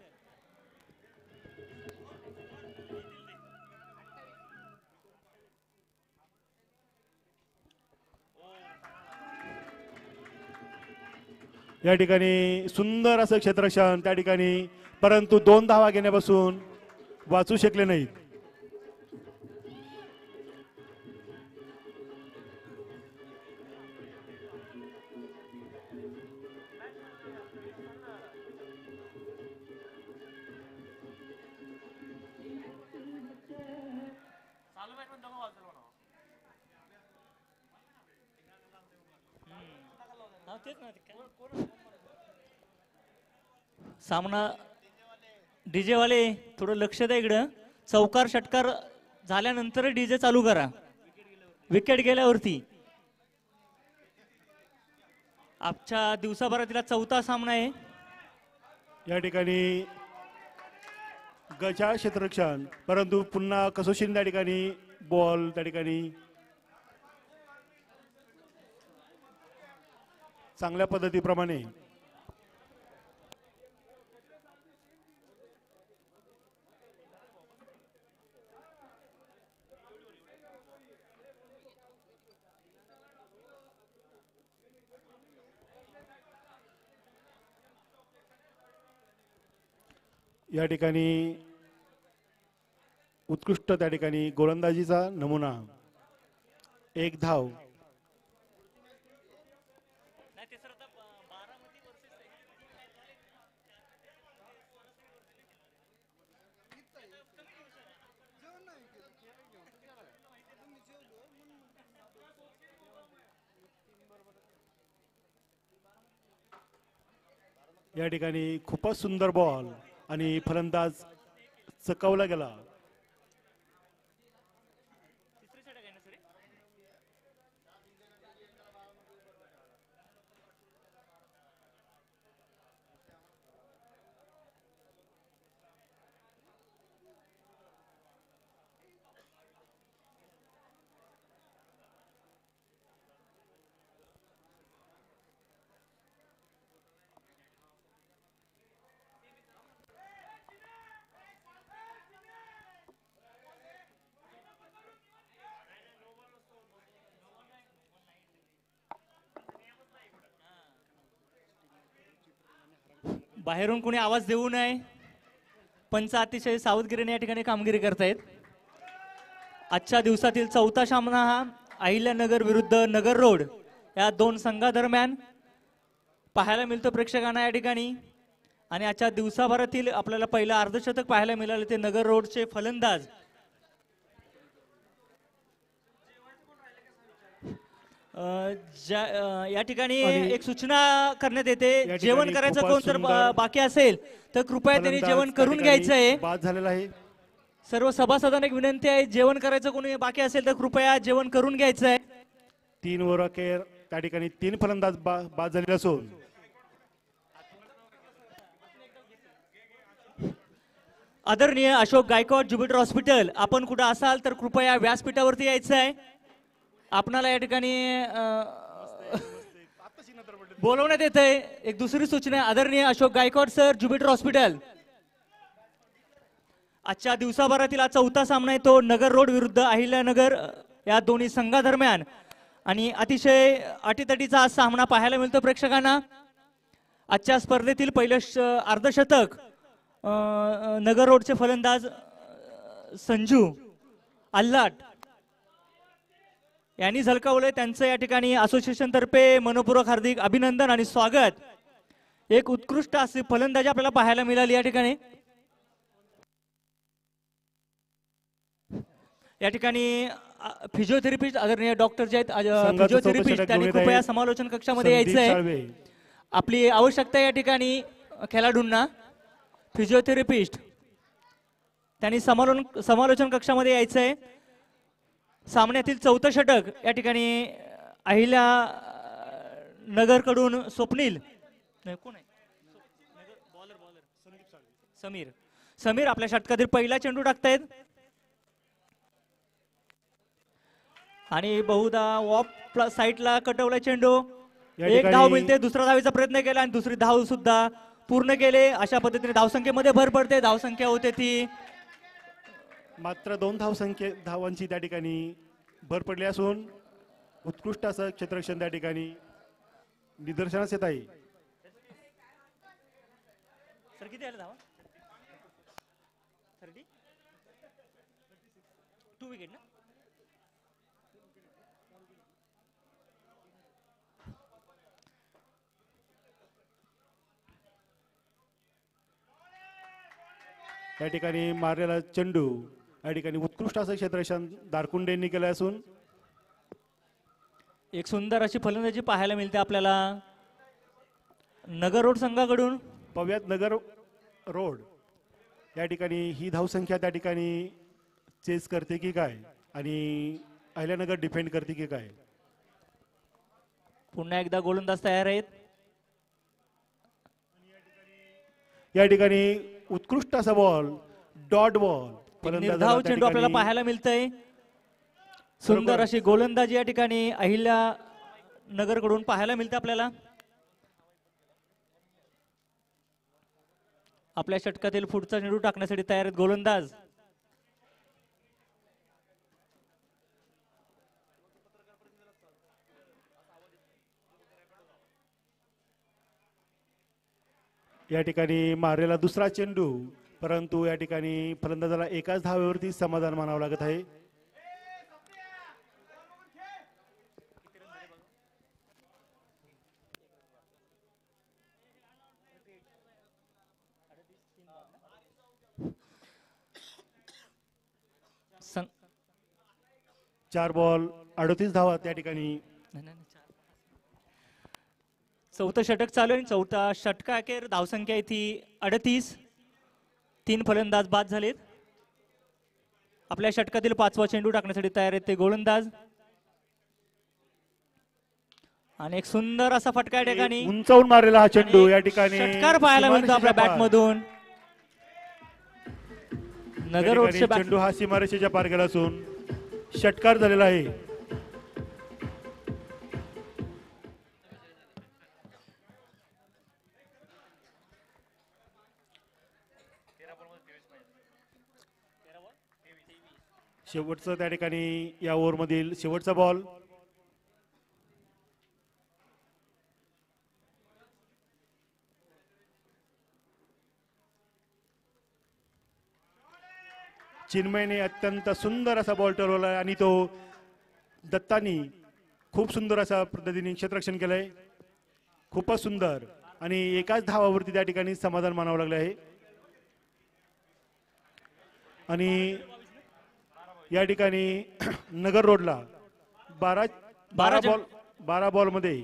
या ठिकाणी सुंदर असं क्षेत्ररक्षण त्या ठिकाणी, परंतु 2 धावा घेण्यापासून वाचू शकले नाहीत. सामना डीजे वाले थोडं लक्ष द्या इकडं. चौकार षटकार झाल्यानंतर डीजे चालू करा. विकेट गेल्यावरती. आजच्या दिवसाभरातील चौथा सामना आहे. या ठिकाणी गजा क्षेत्ररक्षण, परंतु पुन्हा कसोशीन त्या ठिकाणी बॉल त्या ठिकाणी चांगल्या पद्धतीप्रमाणे या ठिकाणी उत्कृष्ट त्या ठिकाणी गोलंदाजीचा नमुना. 1 धाव. या ठिकाणी खूपच सुंदर बॉल आणि फलंदाज चकवला गेला. बाहेरून कोणी आवाज देऊ नये. पंच अतिशय सावधगिरीने या ठिकाणी कामगिरी करतायत. आजच्या दिवसातील चौथा सामना हा अहिल्यानगर विरुद्ध नगर रोड या दोन संघादरम्यान पाहायला मिळतो प्रेक्षकांना या ठिकाणी. आणि आजच्या दिवसाभरातील आपल्याला पहिलं अर्धशतक पाहायला मिळाले ते नगर रोडचे फलंदाज या ठिकाणी एक सूचना करण्यात येते. जेवण करायचं कोण जर बाकी असेल तर कृपया त्यांनी जेवण करून घ्यायचं आहे. बाद झालेला आहे. सर्व सभासदांना एक विनंती आहे, जेवण करायचं कोणी बाकी असेल तर कृपया जेवण करून घ्यायचं आहे. 3 ओव्हर अखेर त्या ठिकाणी 3 फलंदाज बाद झालेले असून आदरणीय अशोक गायकवाड ज्युपिटर हॉस्पिटल, आपण कुठं असाल तर कृपया व्यासपीठावरती यायचं आहे. आपणाला या ठिकाणी बोलवण्यात येत आहे. एक दुसरी सूचना आहे, आदरणीय Ashok Gaikwad sir Jupiter hospital, आजच्या दिवसाभरातील हा चौथा सामना आहे तो नगर रोड विरुद्ध अहिल्यानगर या दोन्ही संघादरम्यान. आणि अतिशय अटीतटीचा हा सामना पाहायला मिळतो प्रेक्षकांना. आजच्या स्पर्धेतील पहिलं अर्धशतक नगर रोडचे फलंदाज संजू आल्हाट यांनी झळकावलंय. त्यांचं या ठिकाणी असोसिएशन तर्फे मनपूर्वक हार्दिक अभिनंदन आणि स्वागत. एक उत्कृष्ट अशी फलंदाजी आपल्याला पाहायला मिळाली या ठिकाणी. या ठिकाणी फिजिओथेरपिस्ट आदरणीय डॉक्टर जे आहेत फिजिओथेरपिस्ट त्यांनी कृपया समालोचन कक्षामध्ये यायचं आहे. आपली आवश्यकता या ठिकाणी खेळाडूंना फिजिओथेरपिस्ट त्यांनी समालोचन कक्षामध्ये यायचं आहे. सामन्यातील चौथं षटक या ठिकाणी अहिल्या नगरकडून स्वप्नील कोण आहे समीर आपल्या षटकातील पहिला चेंडू टाकतायत. आणि बहुधा ऑफ साईडला कटवला चेंडू. एक धाव मिळते. दुसरा धावेचा प्रयत्न केला आणि दुसरी धाव सुद्धा पूर्ण केले. अशा पद्धतीने धावसंख्येमध्ये भर पडते. धावसंख्या होते ती मात्र 2 धावांची त्या ठिकाणी भर पडली असून उत्कृष्ट असं क्षेत्ररक्षण त्या ठिकाणी निदर्शनास येत आहे. सर किती आले धावा? 2 विकेट ना. या ठिकाणी मारलेला चेंडू या ठिकाणी उत्कृष्ट असं क्षेत्ररक्षण दारकुंडेंनी केलं असून एक सुंदर अशी फलंदाजी पाहायला मिळते आपल्याला नगर रोड संघाकडून. पव्यात नगर रोड या ठिकाणी ही धावसंख्या त्या ठिकाणी चेस करते की काय आणि अहिल्यानगर डिफेंड करते की काय. पुन्हा एकदा गोलंदाज तयार आहेत. या ठिकाणी उत्कृष्ट असा बॉल डॉट बॉल निर्धाव चेंडू आपल्याला पाहायला मिळतंय. सुंदर अशी गोलंदाजी या ठिकाणी अहिल्या नगरकडून पाहायला मिळते आपल्याला. आपल्या षटकातील पुढचा चेंडू टाकण्यासाठी तयार आहेत गोलंदाज. या ठिकाणी मारलेला दुसरा चेंडू, परंतु या ठिकाणी फलंदाजाला एकाच धावेवरती समाधान मानावं लागत आहे. चार बॉल 38 धावा त्या ठिकाणी. चौथं षटक चालू आहे. चौथा षटका अखेर धावसंख्या आहे ती 38. 3 फलंदाज बाद झालेत. आपल्या षटकातील 5वा चेंडू टाकण्यासाठी तयार आहेत ते गोलंदाज. आणि एक सुंदर असा फटका या ठिकाणी उंचावून मारलेला हा चेंडू या ठिकाणी षटकार पाहायला मिळतो आपल्या बॅट मधून. नगर रोडचे चेंडू हा सीमारेषेच्या पार गेला असून षटकार झालेला आहे. शेवटचं त्या ठिकाणी या ओव्हर मधील शेवटचा बॉल. चिन्मयने अत्यंत सुंदर असा बॉल टोलवला आणि तो दत्तानी खूप सुंदर अशा पद्धतीने क्षेत्ररक्षण केलंय. खूपच सुंदर आणि एकाच धावावरती त्या ठिकाणी समाधान मानावं लागलं आहे. आणि या ठिकाणी नगर रोडला 12 बॉल मध्ये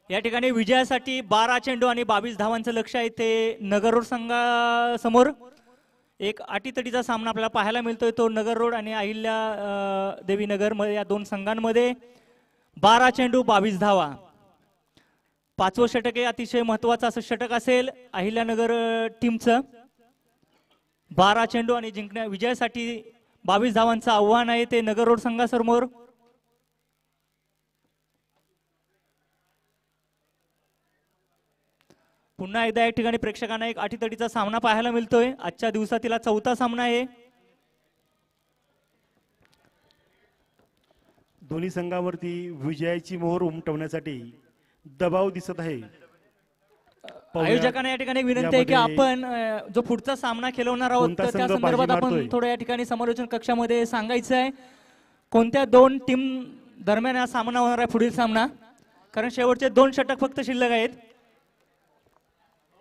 या ठिकाणी विजयासाठी 12 चेंडू आणि 22 धावांचं लक्ष आहे. ते नगर रोड संघासमोर एक अटीतटीचा सामना आपल्याला पाहायला मिळतोय. तो नगर रोड आणि अहिल्या देवी नगर मध्ये या दोन संघांमध्ये 12 चेंडू 22 धावा. 5वं षटक हे अतिशय महत्वाचं असं षटक असेल अहिल्यानगर टीमचं. 12 चेंडू आणि विजयासाठी 22 धावांचं आव्हान आहे ते नगर रोड संघासमोर. पुन्हा एकदा या ठिकाणी प्रेक्षकांना एक अटीतटीचा सामना पाहायला मिळतोय. आजच्या दिवसातील 4था सामना आहे. दोन्ही संघावरती विजयाची मोहर उमटवण्यासाठी दबाव दिसत आहे. आयोजकांना या ठिकाणी विनंती आहे की आपण जो पुढचा सामना खेळवणार आहोत कोणता तर त्या संघ संदर्भात बाजी आपण मारतोय? थोडं या ठिकाणी समालोचन कक्षामध्ये सांगायचं आहे. कोणत्या दोन टीम दरम्यान हा सामना होणार आहे पुढील सामना, कारण शेवटचे 2 षटक फक्त शिल्लक आहेत.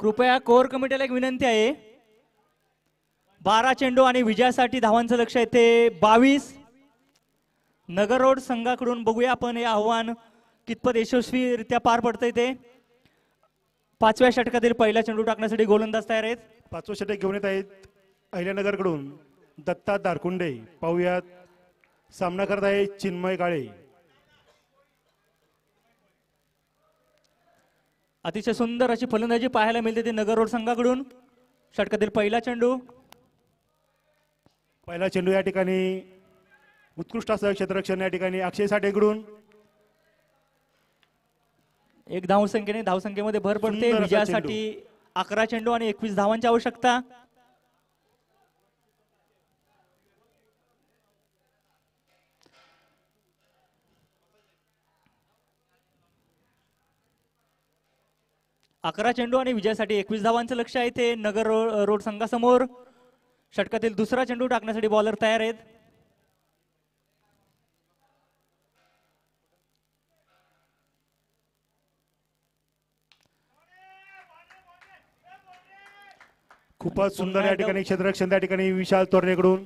कृपया कोर कमिटीला एक विनंती आहे. 12 चेंडू आणि विजयासाठी धावांचं लक्ष आहे ते 22. नगर रोड संघाकडून बघूया आपण हे आव्हान कितपत यशस्वीरित्या पार पडतंय ते. 5व्या षटकातील पहिला चेंडू टाकण्यासाठी गोलंदाज तयार आहेत. 5वं षटक घेऊन येत आहेत अहिल्यानगर कडून दत्ता दारकुंडे. पाहुयात सामना करत आहे चिन्मय काळे. अतिशय सुंदर अशी फलंदाजी पाहायला मिळते ती नगर रोड संघाकडून. षटकातील पहिला चेंडू. पहिला चेंडू या ठिकाणी उत्कृष्ट असं क्षेत्ररक्षण या ठिकाणी अक्षय साठेकडून. 1 धावसंख्येने धावसंख्येमध्ये भर पडते. सुंदर असा विजयासाठी 11 चेंडू आणि 21 धावांची आवश्यकता. अकरा चेंडू आणि विजयासाठी 21 धावांचं लक्ष आहे ते नगर रोड संघासमोर. षटकातील दुसरा चेंडू टाकण्यासाठी बॉलर तयार आहेत. खूपच सुंदर या ठिकाणी क्षेत्ररक्षण त्या ठिकाणी विशाल तोरणेकडून,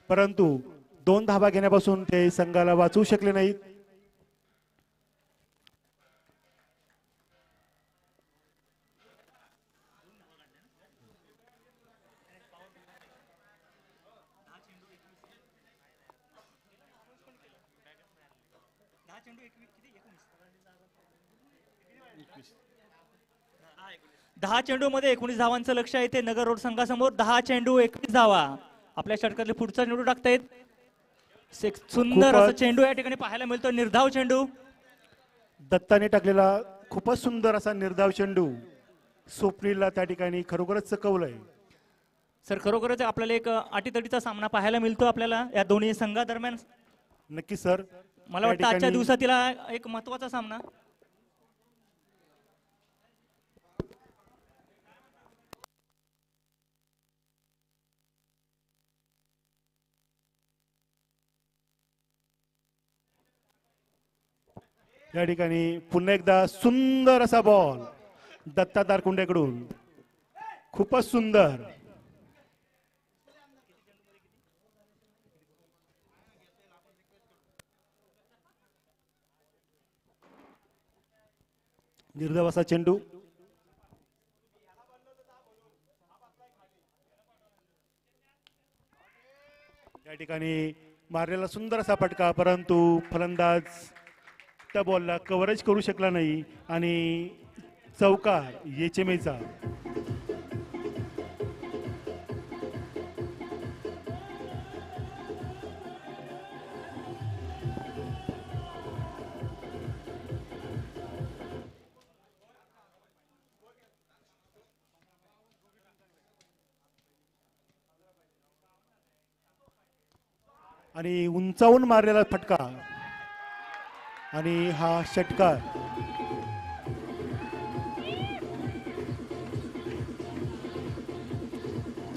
परंतु 2 धावा घेण्यापासून ते संघाला वाचवू शकले नाहीत. दहा चेंडू मध्ये 19 धावांचं लक्ष आहे ते नगर रोड संघासमोर. 10 चेंडू 21 धावा. आपल्या षटकातले पुढचा चेंडू टाकतायत. सुंदर असं चेंडू या ठिकाणी पाहायला मिळतो. निर्धाव चेंडू दत्ताने टाकलेला खूपच सुंदर असा निर्धाव चेंडू स्वप्नीलला त्या ठिकाणी खरोखरच चकवलंय. सर खरोखरच आपल्याला एक अटीतटीचा सामना पाहायला मिळतो आपल्याला या दोन्ही संघादरम्यान. नक्की सर, मला वाटतं आजच्या दिवसातील एक महत्वाचा सामना. या ठिकाणी पुन्हा एकदा सुंदर असा बॉल दत्ता दारकुंडेकडून. खूपच सुंदर. निर्धाव असा चेंडू. या ठिकाणी मारलेला सुंदर असा फटका, परंतु फलंदाज त्या बॉलला कव्हरेज करू शकला नाही आणि चौकार येचेमेचा. आणि उंचावून मारलेला फटका आणि हा षटकार.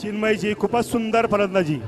चिन्मयची खूपच सुंदर फलंदाजी.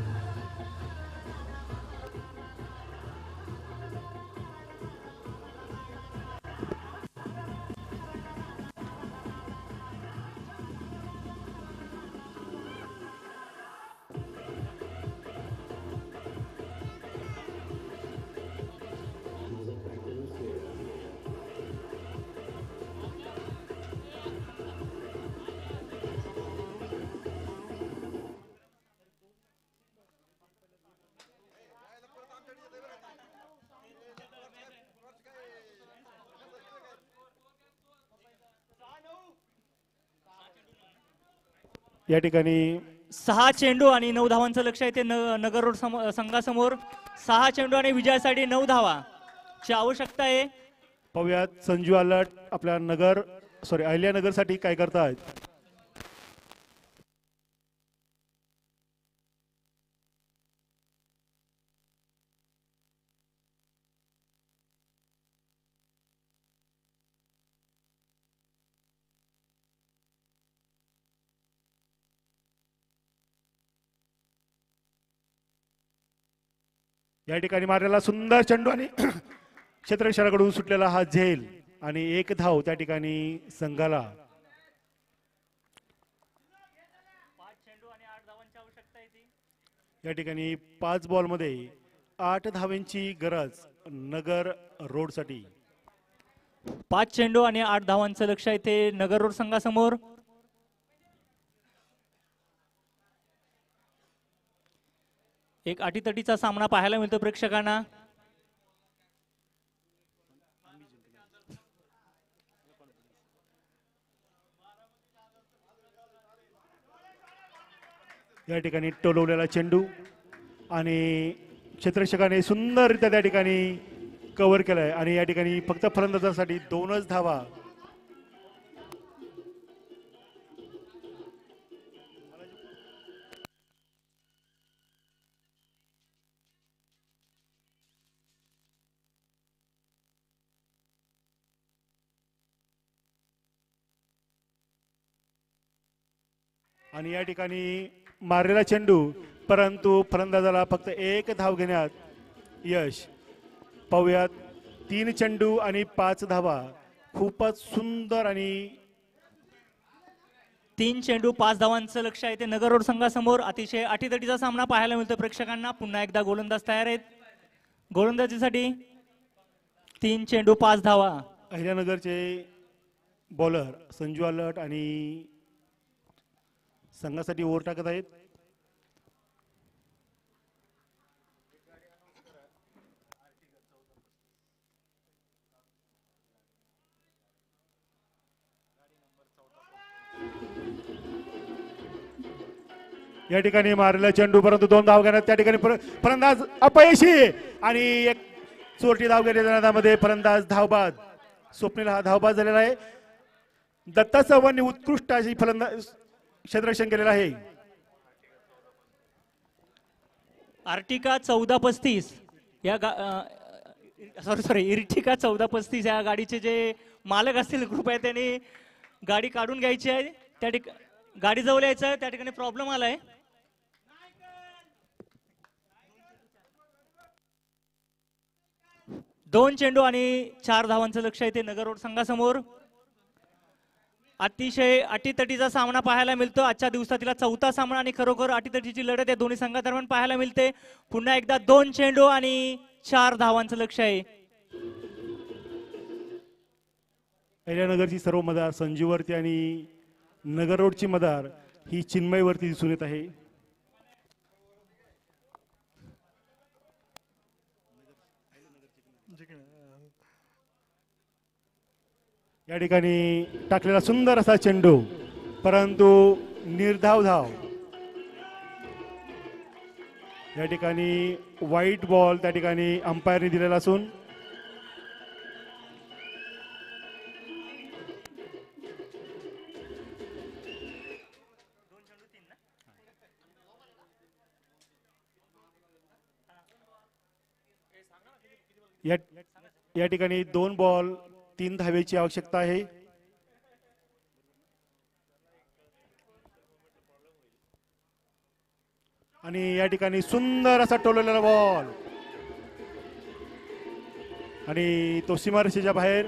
या ठिकाणी 6 चेंडू आणि 9 धावांचं लक्ष आहे ते नगर रोड संघासमोर. 6 चेंडू आणि विजयासाठी 9 धावाची आवश्यकता आहे. पाहूयात संजू अलट आपल्या अहिल्यानगर साठी काय करतायत. या ठिकाणी मारलेला सुंदर चेंडू आणि क्षेत्ररक्षकाकडून सुटलेला हा झेल आणि 1 धाव त्या ठिकाणी संघाला. 5 चेंडू आणि 8 धावांची आवश्यकता आहे ती. या ठिकाणी 5 बॉल मध्ये 8 धावांची गरज नगर रोड साठी. 5 चेंडू आणि 8 धावांचं लक्ष आहे ते नगर रोड संघासमोर. एक अटीतटीचा सामना पाहायला मिळतो प्रेक्षकांना. या ठिकाणी टोलवलेला चेंडू आणि क्षेत्ररक्षकाने सुंदररित्या त्या ठिकाणी कव्हर केलाय आणि या ठिकाणी फक्त फलंदाजासाठी 2च धावा. आणि या ठिकाणी मारलेला चेंडू परंतु फलंदाजाला फक्त 1 धाव घेण्यात यश. पाहूयात 3 चेंडू आणि 5 धावा. खूपच सुंदर आणि 3 चेंडू 5 धावांचं लक्ष आहे ते नगर रोड संघासमोर. अतिशय अटीतटीचा सामना पाहायला मिळतो प्रेक्षकांना. पुन्हा एकदा गोलंदाज तयार आहेत गोलंदाजीसाठी. 3 चेंडू 5 धावा. अहिल्यानगरचे बॉलर संजू अलट आणि संघासाठी ओव्हर टाकत आहेत. या ठिकाणी मारलेला चेंडू परंतु 2 धाव घेण्यात त्या ठिकाणी फलंदाज अपयशी आणि एक चोरटी धाव घेण्यात त्यामध्ये फलंदाज धावबाद. स्वप्नील हा धावबाद झालेला आहे. दत्ता चव्हाणनी उत्कृष्ट अशी फलंदाज क्षेत्ररक्षण केलेलं आहे. आर्टिका 1435 या सॉरी इर्टिका 1435 या गाडीचे जे मालक असतील कृपया त्यांनी गाडी काढून घ्यायची आहे. त्या ठिकाणी गाडी जवळ यायचं आहे. त्या ठिकाणी प्रॉब्लेम आलाय. दोन चेंडू आणि 4 धावांचं लक्ष आहे ते नगर रोड संघासमोर. अतिशय अटीतटीचा सामना पाहायला मिळतो. आजच्या दिवसातील 4था सामना आणि खरोखर अटीतटीची लढत या दोन्ही संघादरम्यान पाहायला मिळते. पुन्हा एकदा 2 चेंडू आणि 4 धावांचं लक्ष आहे. अहिल्यानगरची सर्व मदार संजूवरती आणि नगर रोडची मदार ही चिन्मयवरती दिसून येत आहे. या ठिकाणी टाकलेला सुंदर असा चेंडू परंतु निर्धाव धाव. या ठिकाणी व्हाईट बॉल त्या ठिकाणी अंपायरने दिलेला असून या ठिकाणी 2 बॉल 3 धावेची आवश्यकता आहे. आणि या ठिकाणी सुंदर असा टोलवलेला बॉल आणि तो सीमारेषेच्या बाहेर.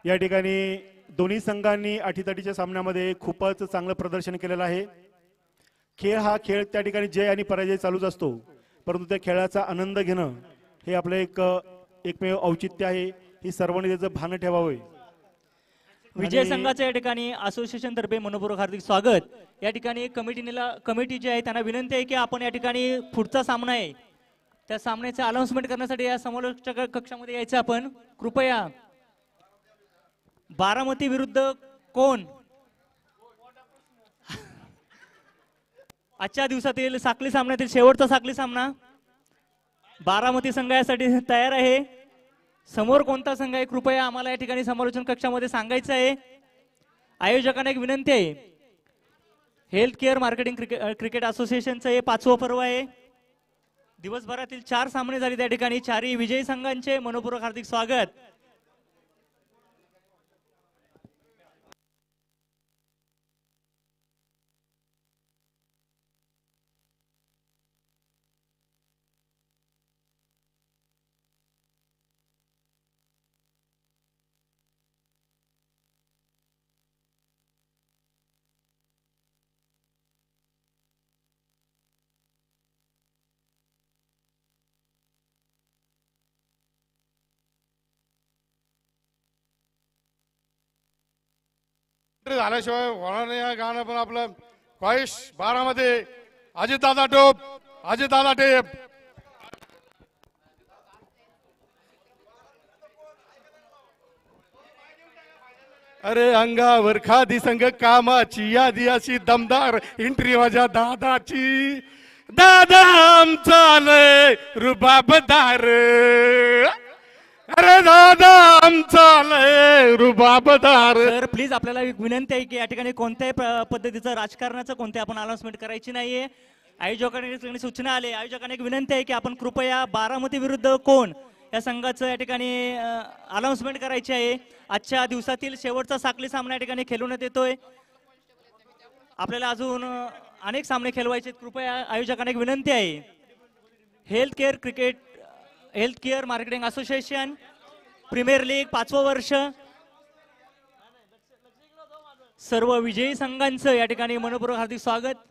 या ठिकाणी दोन्ही संघांनी अटीतटीच्या सामन्यामध्ये खूपच चांगलं प्रदर्शन केलेलं आहे. खेळ त्या ठिकाणी जय आणि पराजय चालूच असतो, परंतु त्या खेळाचा आनंद घेणं हे आपलं एकमेव औचित्य आहे. ही सर्वांनी त्याचं भान ठेवावे. विजय संघाचं या ठिकाणी असोसिएशन तर्फे मनपूर्वक हार्दिक स्वागत. या ठिकाणी कमिटी जी आहे त्यांना विनंती आहे की आपण या ठिकाणी पुढचा सामना आहे त्या सामन्याचे अनाउन्समेंट करण्यासाठी या समालोचक कक्षामध्ये यायचं. आपण कृपया बारामती विरुद्ध कोण आजच्या दिवसातील साखळी सामन्यातील शेवटचा साखळी सामना. बारामती संघ यासाठी तयार आहे. समोर कोणता संघ आहे कृपया आम्हाला या ठिकाणी समालोचन कक्षामध्ये सांगायचं आहे. आयोजकांना एक विनंती आहे, हेल्थ केअर मार्केटिंग क्रिकेट असोसिएशनचं हे 5वं पर्व आहे. दिवसभरातील 4 सामने झाले त्या ठिकाणी. 4ही विजयी संघांचे मनपूर्वक हार्दिक स्वागत. झाल्याशिवाय होणार नाही. या गाणं पण आपलं ख्वाहिश 12 मध्ये अजितदादा टोप, अजितदादा टेप. अरे अंगावर खादी संघ कामाची यादी अशी दमदार एंट्री माझ्या दादाची. दादा आमचा लय रुबाबदार, अरे दादा आमचा लय रुबाबदार. सर प्लीज आपल्याला एक विनंती आहे की या ठिकाणी कोणत्याही पद्धतीचं राजकारणाचं कोणत्या आपण अनाउन्समेंट करायची नाहीये. आयोजकांनी सूचना आली, आयोजकांना एक विनंती आहे की आपण कृपया बारामती विरुद्ध कोण या संघाचं या ठिकाणी अनाउन्समेंट करायची आहे. आजच्या दिवसातील शेवटचा साखळी सामना या ठिकाणी खेळवण्यात येतोय. आपल्याला अजून अनेक सामने खेळवायचे. कृपया आयोजकांना एक विनंती आहे, health care marketing association premier league 5वं वर्ष, सर्व विजयी संघांचं या ठिकाणी मनपूर्वक हार्दिक स्वागत.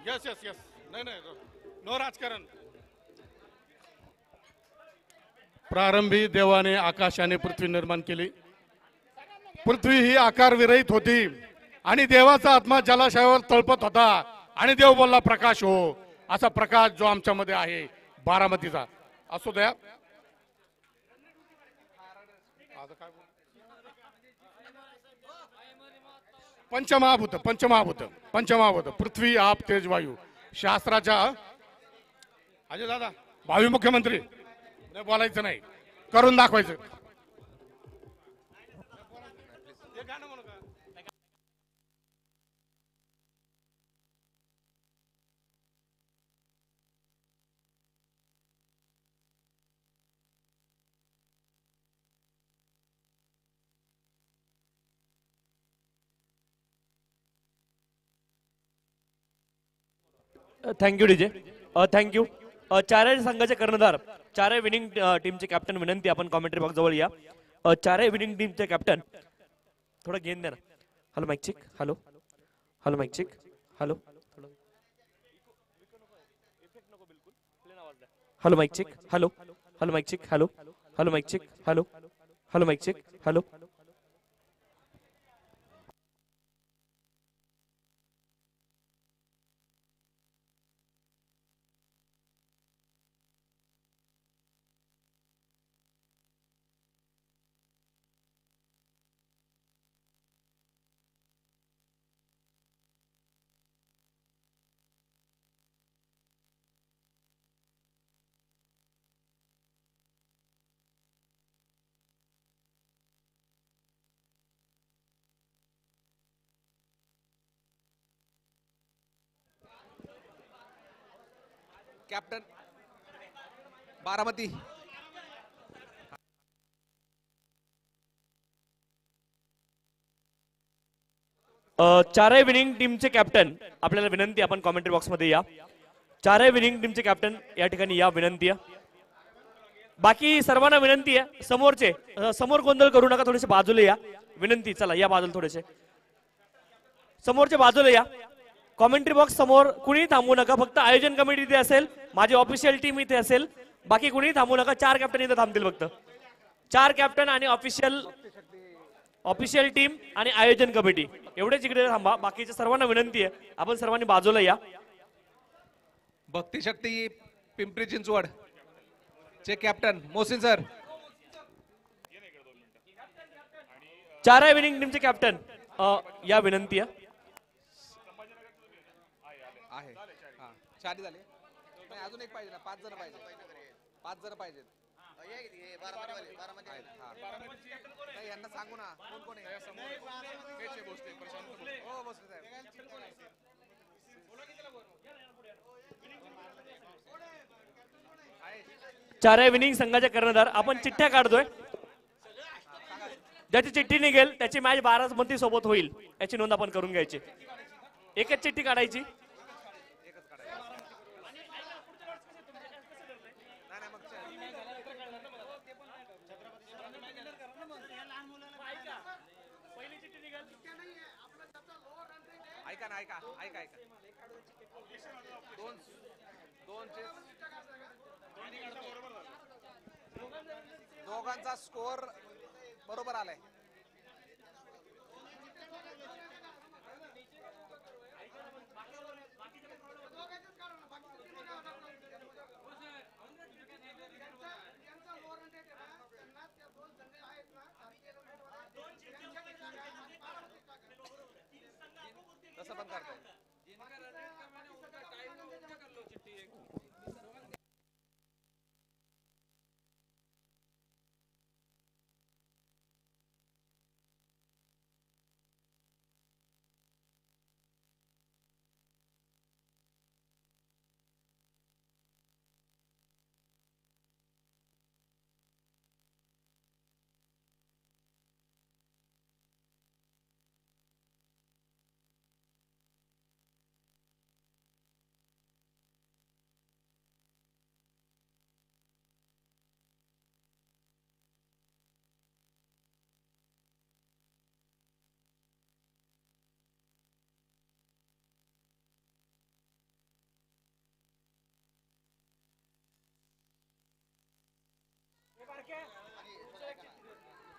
यस यस यस नाही नाही नो राजकारण. प्रारंभी देवाने आकाशाने पृथ्वी निर्माण केली. पृथ्वी ही आकार विरहित होती आणि देवाचा आत्मा जलाशयावर तळपत होता आणि देव बोलला प्रकाश हो. असा प्रकाश जो आमच्यामध्ये आहे बारामतीचा असू द्या. पंचमहाभूत पंचमहाभूत पंचमहाभूत पृथ्वी आप तेज वायू शास्त्राच्या अजय दादा भावी मुख्यमंत्री नाही बोलायचं नाही करून दाखवायचं. Thank you DJ. थँक्यू. चारही संघाचे कर्णधार चारही विनिंग टीमचे कॅप्टन विनंती आपण कॉमेंट्री बॉक्स जवळ या. चारही विनिंग टीमचे कॅप्टन थोडं गेन द्या ना. Hello mic check. Hello hello mic check. Hello hello mic check. Hello hello mic check. Hello hello mic check. Hello hello mic check. Hello captain Baramati. चारही विनिंग टीमचे captain आपल्याला विनंती आपण कॉमेंट्री बॉक्स मध्ये या. चारही विनिंग टीमचे कॅप्टन या ठिकाणी या विनंती आहे. बाकी सर्वांना विनंती आहे समोरचे समोर गोंधळ करू नका थोडेसे बाजूला या विनंती. चला या बाजूला थोडेसे समोरच्या बाजूला या. कॉमेंट्री बॉक्स समोर कुणी थांबू नका. फक्त आयोजन कमिटी इथे असेल माझी ऑफिशियल टीम इथे असेल बाकी कुणी थांबू नका. 4 कॅप्टन इथे थांबतील फक्त 4 कॅप्टन आणि ऑफिशियल टीम आणि आयोजन कमिटी एवढेच इकडे थांबा. बाकीच्या सर्वांना विनंती आहे आपण सर्वांनी बाजूला या. भक्ती शक्ती पिंपरी चिंचवड चे कॅप्टन मोहसिन सर. 4 विनिंग टीमचे कॅप्टन या विनंती आहे. आहे हा 4 झाले नाही अजून एक पाहिजे ना 5 जण पाहिजे 5 जण पाहिजेत. नाही यांना सांगू ना कोण कोण आहे हो बसले साहेब. चारही विनिंग संघाचे कर्णधार आपण चिठ्ठ्या काढतोय. ज्याची चिठ्ठी निघेल त्याची मॅच बारामती सोबत होईल याची नोंद आपण करून घ्यायची. एकच चिठ्ठी काढायची. ऐका ना ऐका ऐका ऐका दोघांचा स्कोअर बरोबर आलाय. तसं पण करताय.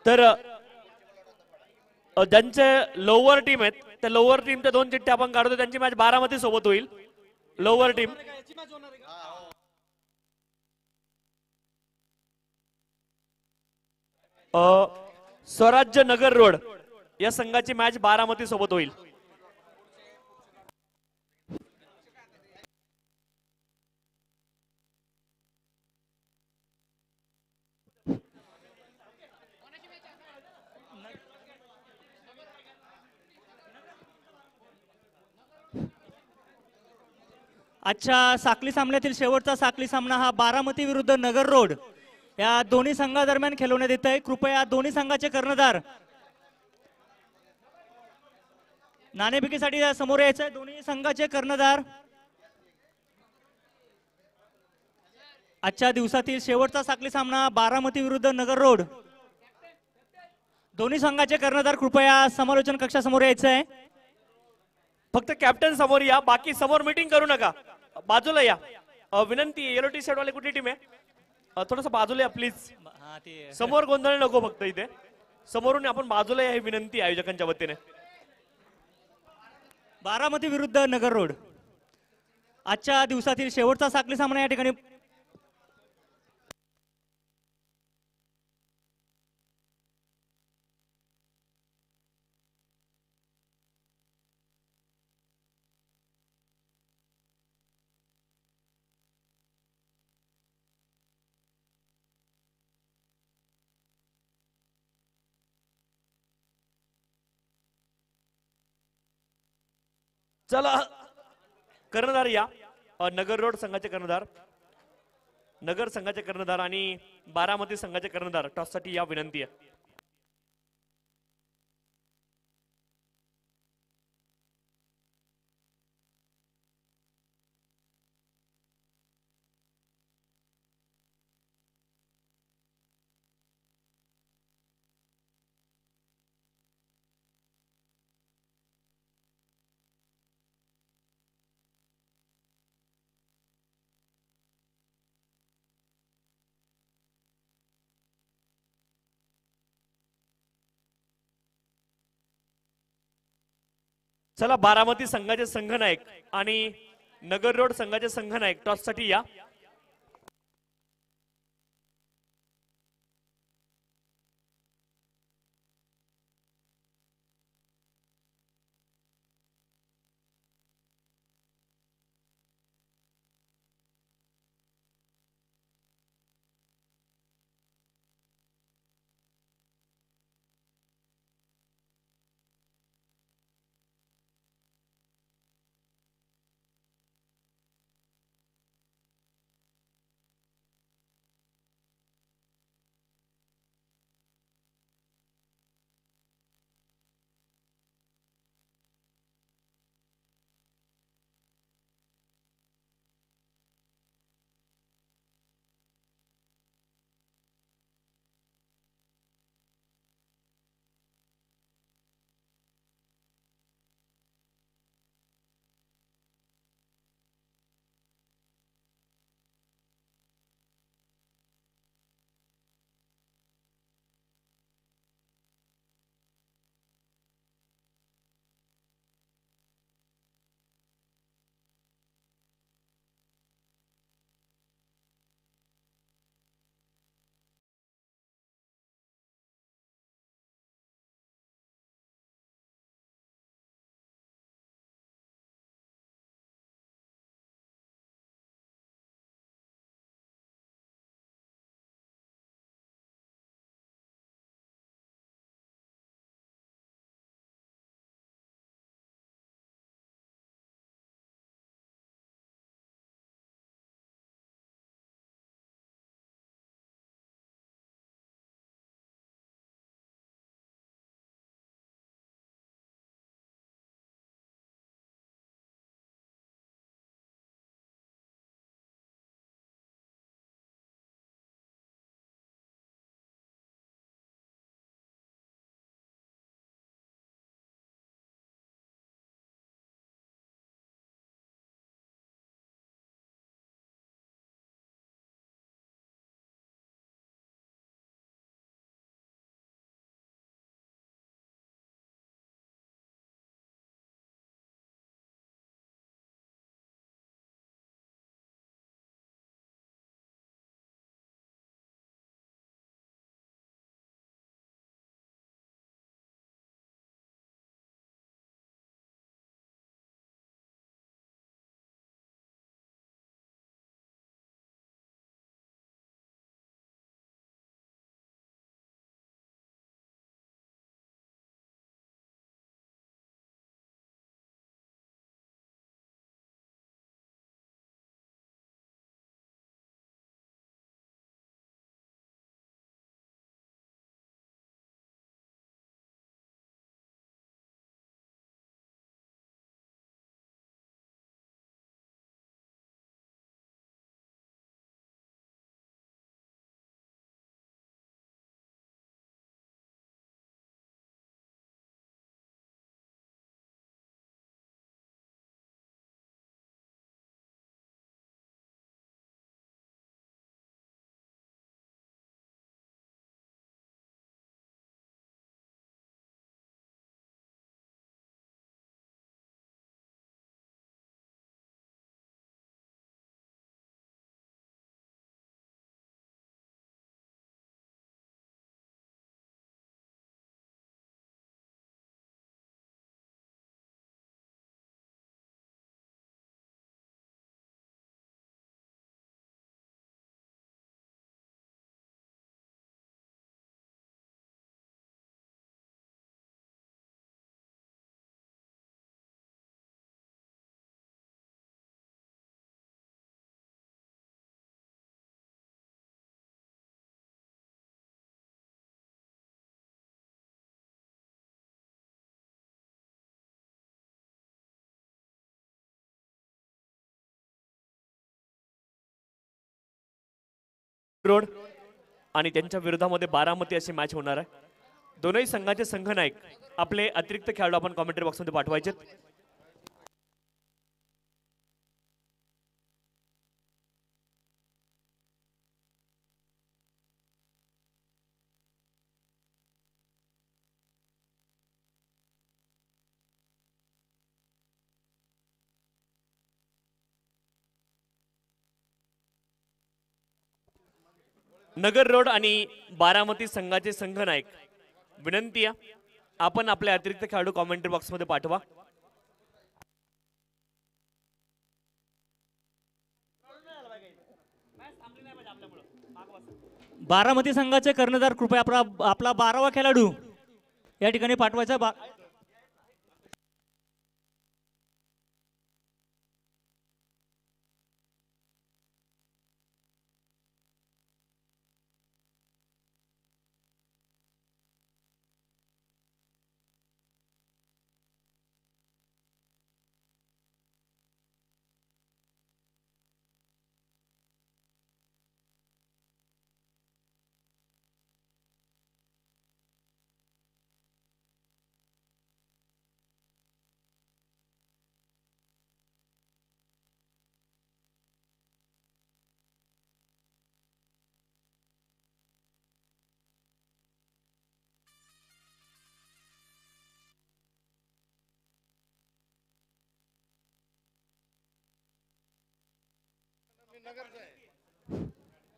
तर ज्यांचे लोअर टीम आहेत त्या लोअर टीमच्या 2 चिठ्ठ्या आपण काढतो. त्यांची मॅच बारामती सोबत होईल. लोअर टीम स्वराज्य नगर रोड या संघाची मॅच बारामती सोबत होईल. आजच्या साखली सामन्यातील शेवटचा साखली सामना हा बारामती विरुद्ध नगर रोड या दोन्ही संघादरम्यान खेळवण्यात येत आहे. कृपया दोन्ही संघाचे कर्णधार नाणेफेकीसाठी समोर यायचं आहे. दोन्ही संघाचे कर्णधार आजच्या दिवसातील शेवटचा साखली सामना बारामती विरुद्ध नगर रोड. दोन्ही संघाचे कर्णधार कृपया समालोचन कक्षासमोर यायचं आहे. फक्त कॅप्टन समोर या, बाकी समोर मीटिंग करू नका. बाजूला या. विनंती आहे. येलो टी शर्ट वाले कुठली टीम आहे? थोडस बाजूला या प्लीज. हा, ते समोर गोंधळ नको. फक्त इथे समोरून आपण बाजूला या ही विनंती आहे आयोजकांच्या वतीने. बारामती विरुद्ध नगर रोड आजच्या दिवसातील शेवटचा साखली सामना या ठिकाणी चला कर्णधार या. नगर रोड संघाचे कर्णधार, नगर संघाचे कर्णधार आणि बारामती संघाचे कर्णधार टॉस साठी या विनंती आहे. चला बारामती संघाचे संघनायक आणि नगर रोड संघाचे संघनायक टॉस साठी या. रोड आणि त्यांच्या विरोधामध्ये बारामती अशी मॅच होणार आहे. दोनही संघाचे संघनायक आपले अतिरिक्त खेळाडू आपण कॉमेंट्री बॉक्समध्ये पाठवायचे. नगर रोड आणि बारामती संघाचे संघनायक विनंती आहे आपण आपले अतिरिक्त खेळाडू कॉमेंट्री बॉक्समध्ये पाठवा. बारामती संघाचे कर्णधार कृपया आपला 12वा खेळाडू या ठिकाणी पाठवायचा.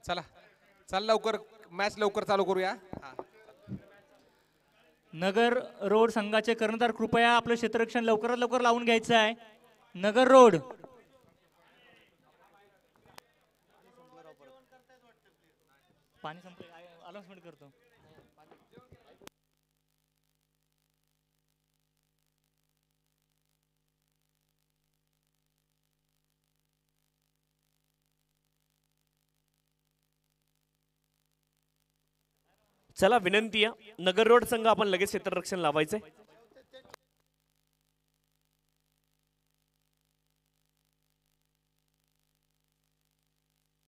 चला चल लवकर मॅच लवकर चालू करूया. नगर रोड संघाचे कर्णधार कृपया आपलं क्षेत्ररक्षण लवकरात लवकर लावून घ्यायचं आहे. नगर रोड पाणी संपले अनाउन्समेंट करतो. चला विनंती आहे नगर रोड संघ आपण लगेच क्षेत्ररक्षण लावायचंय.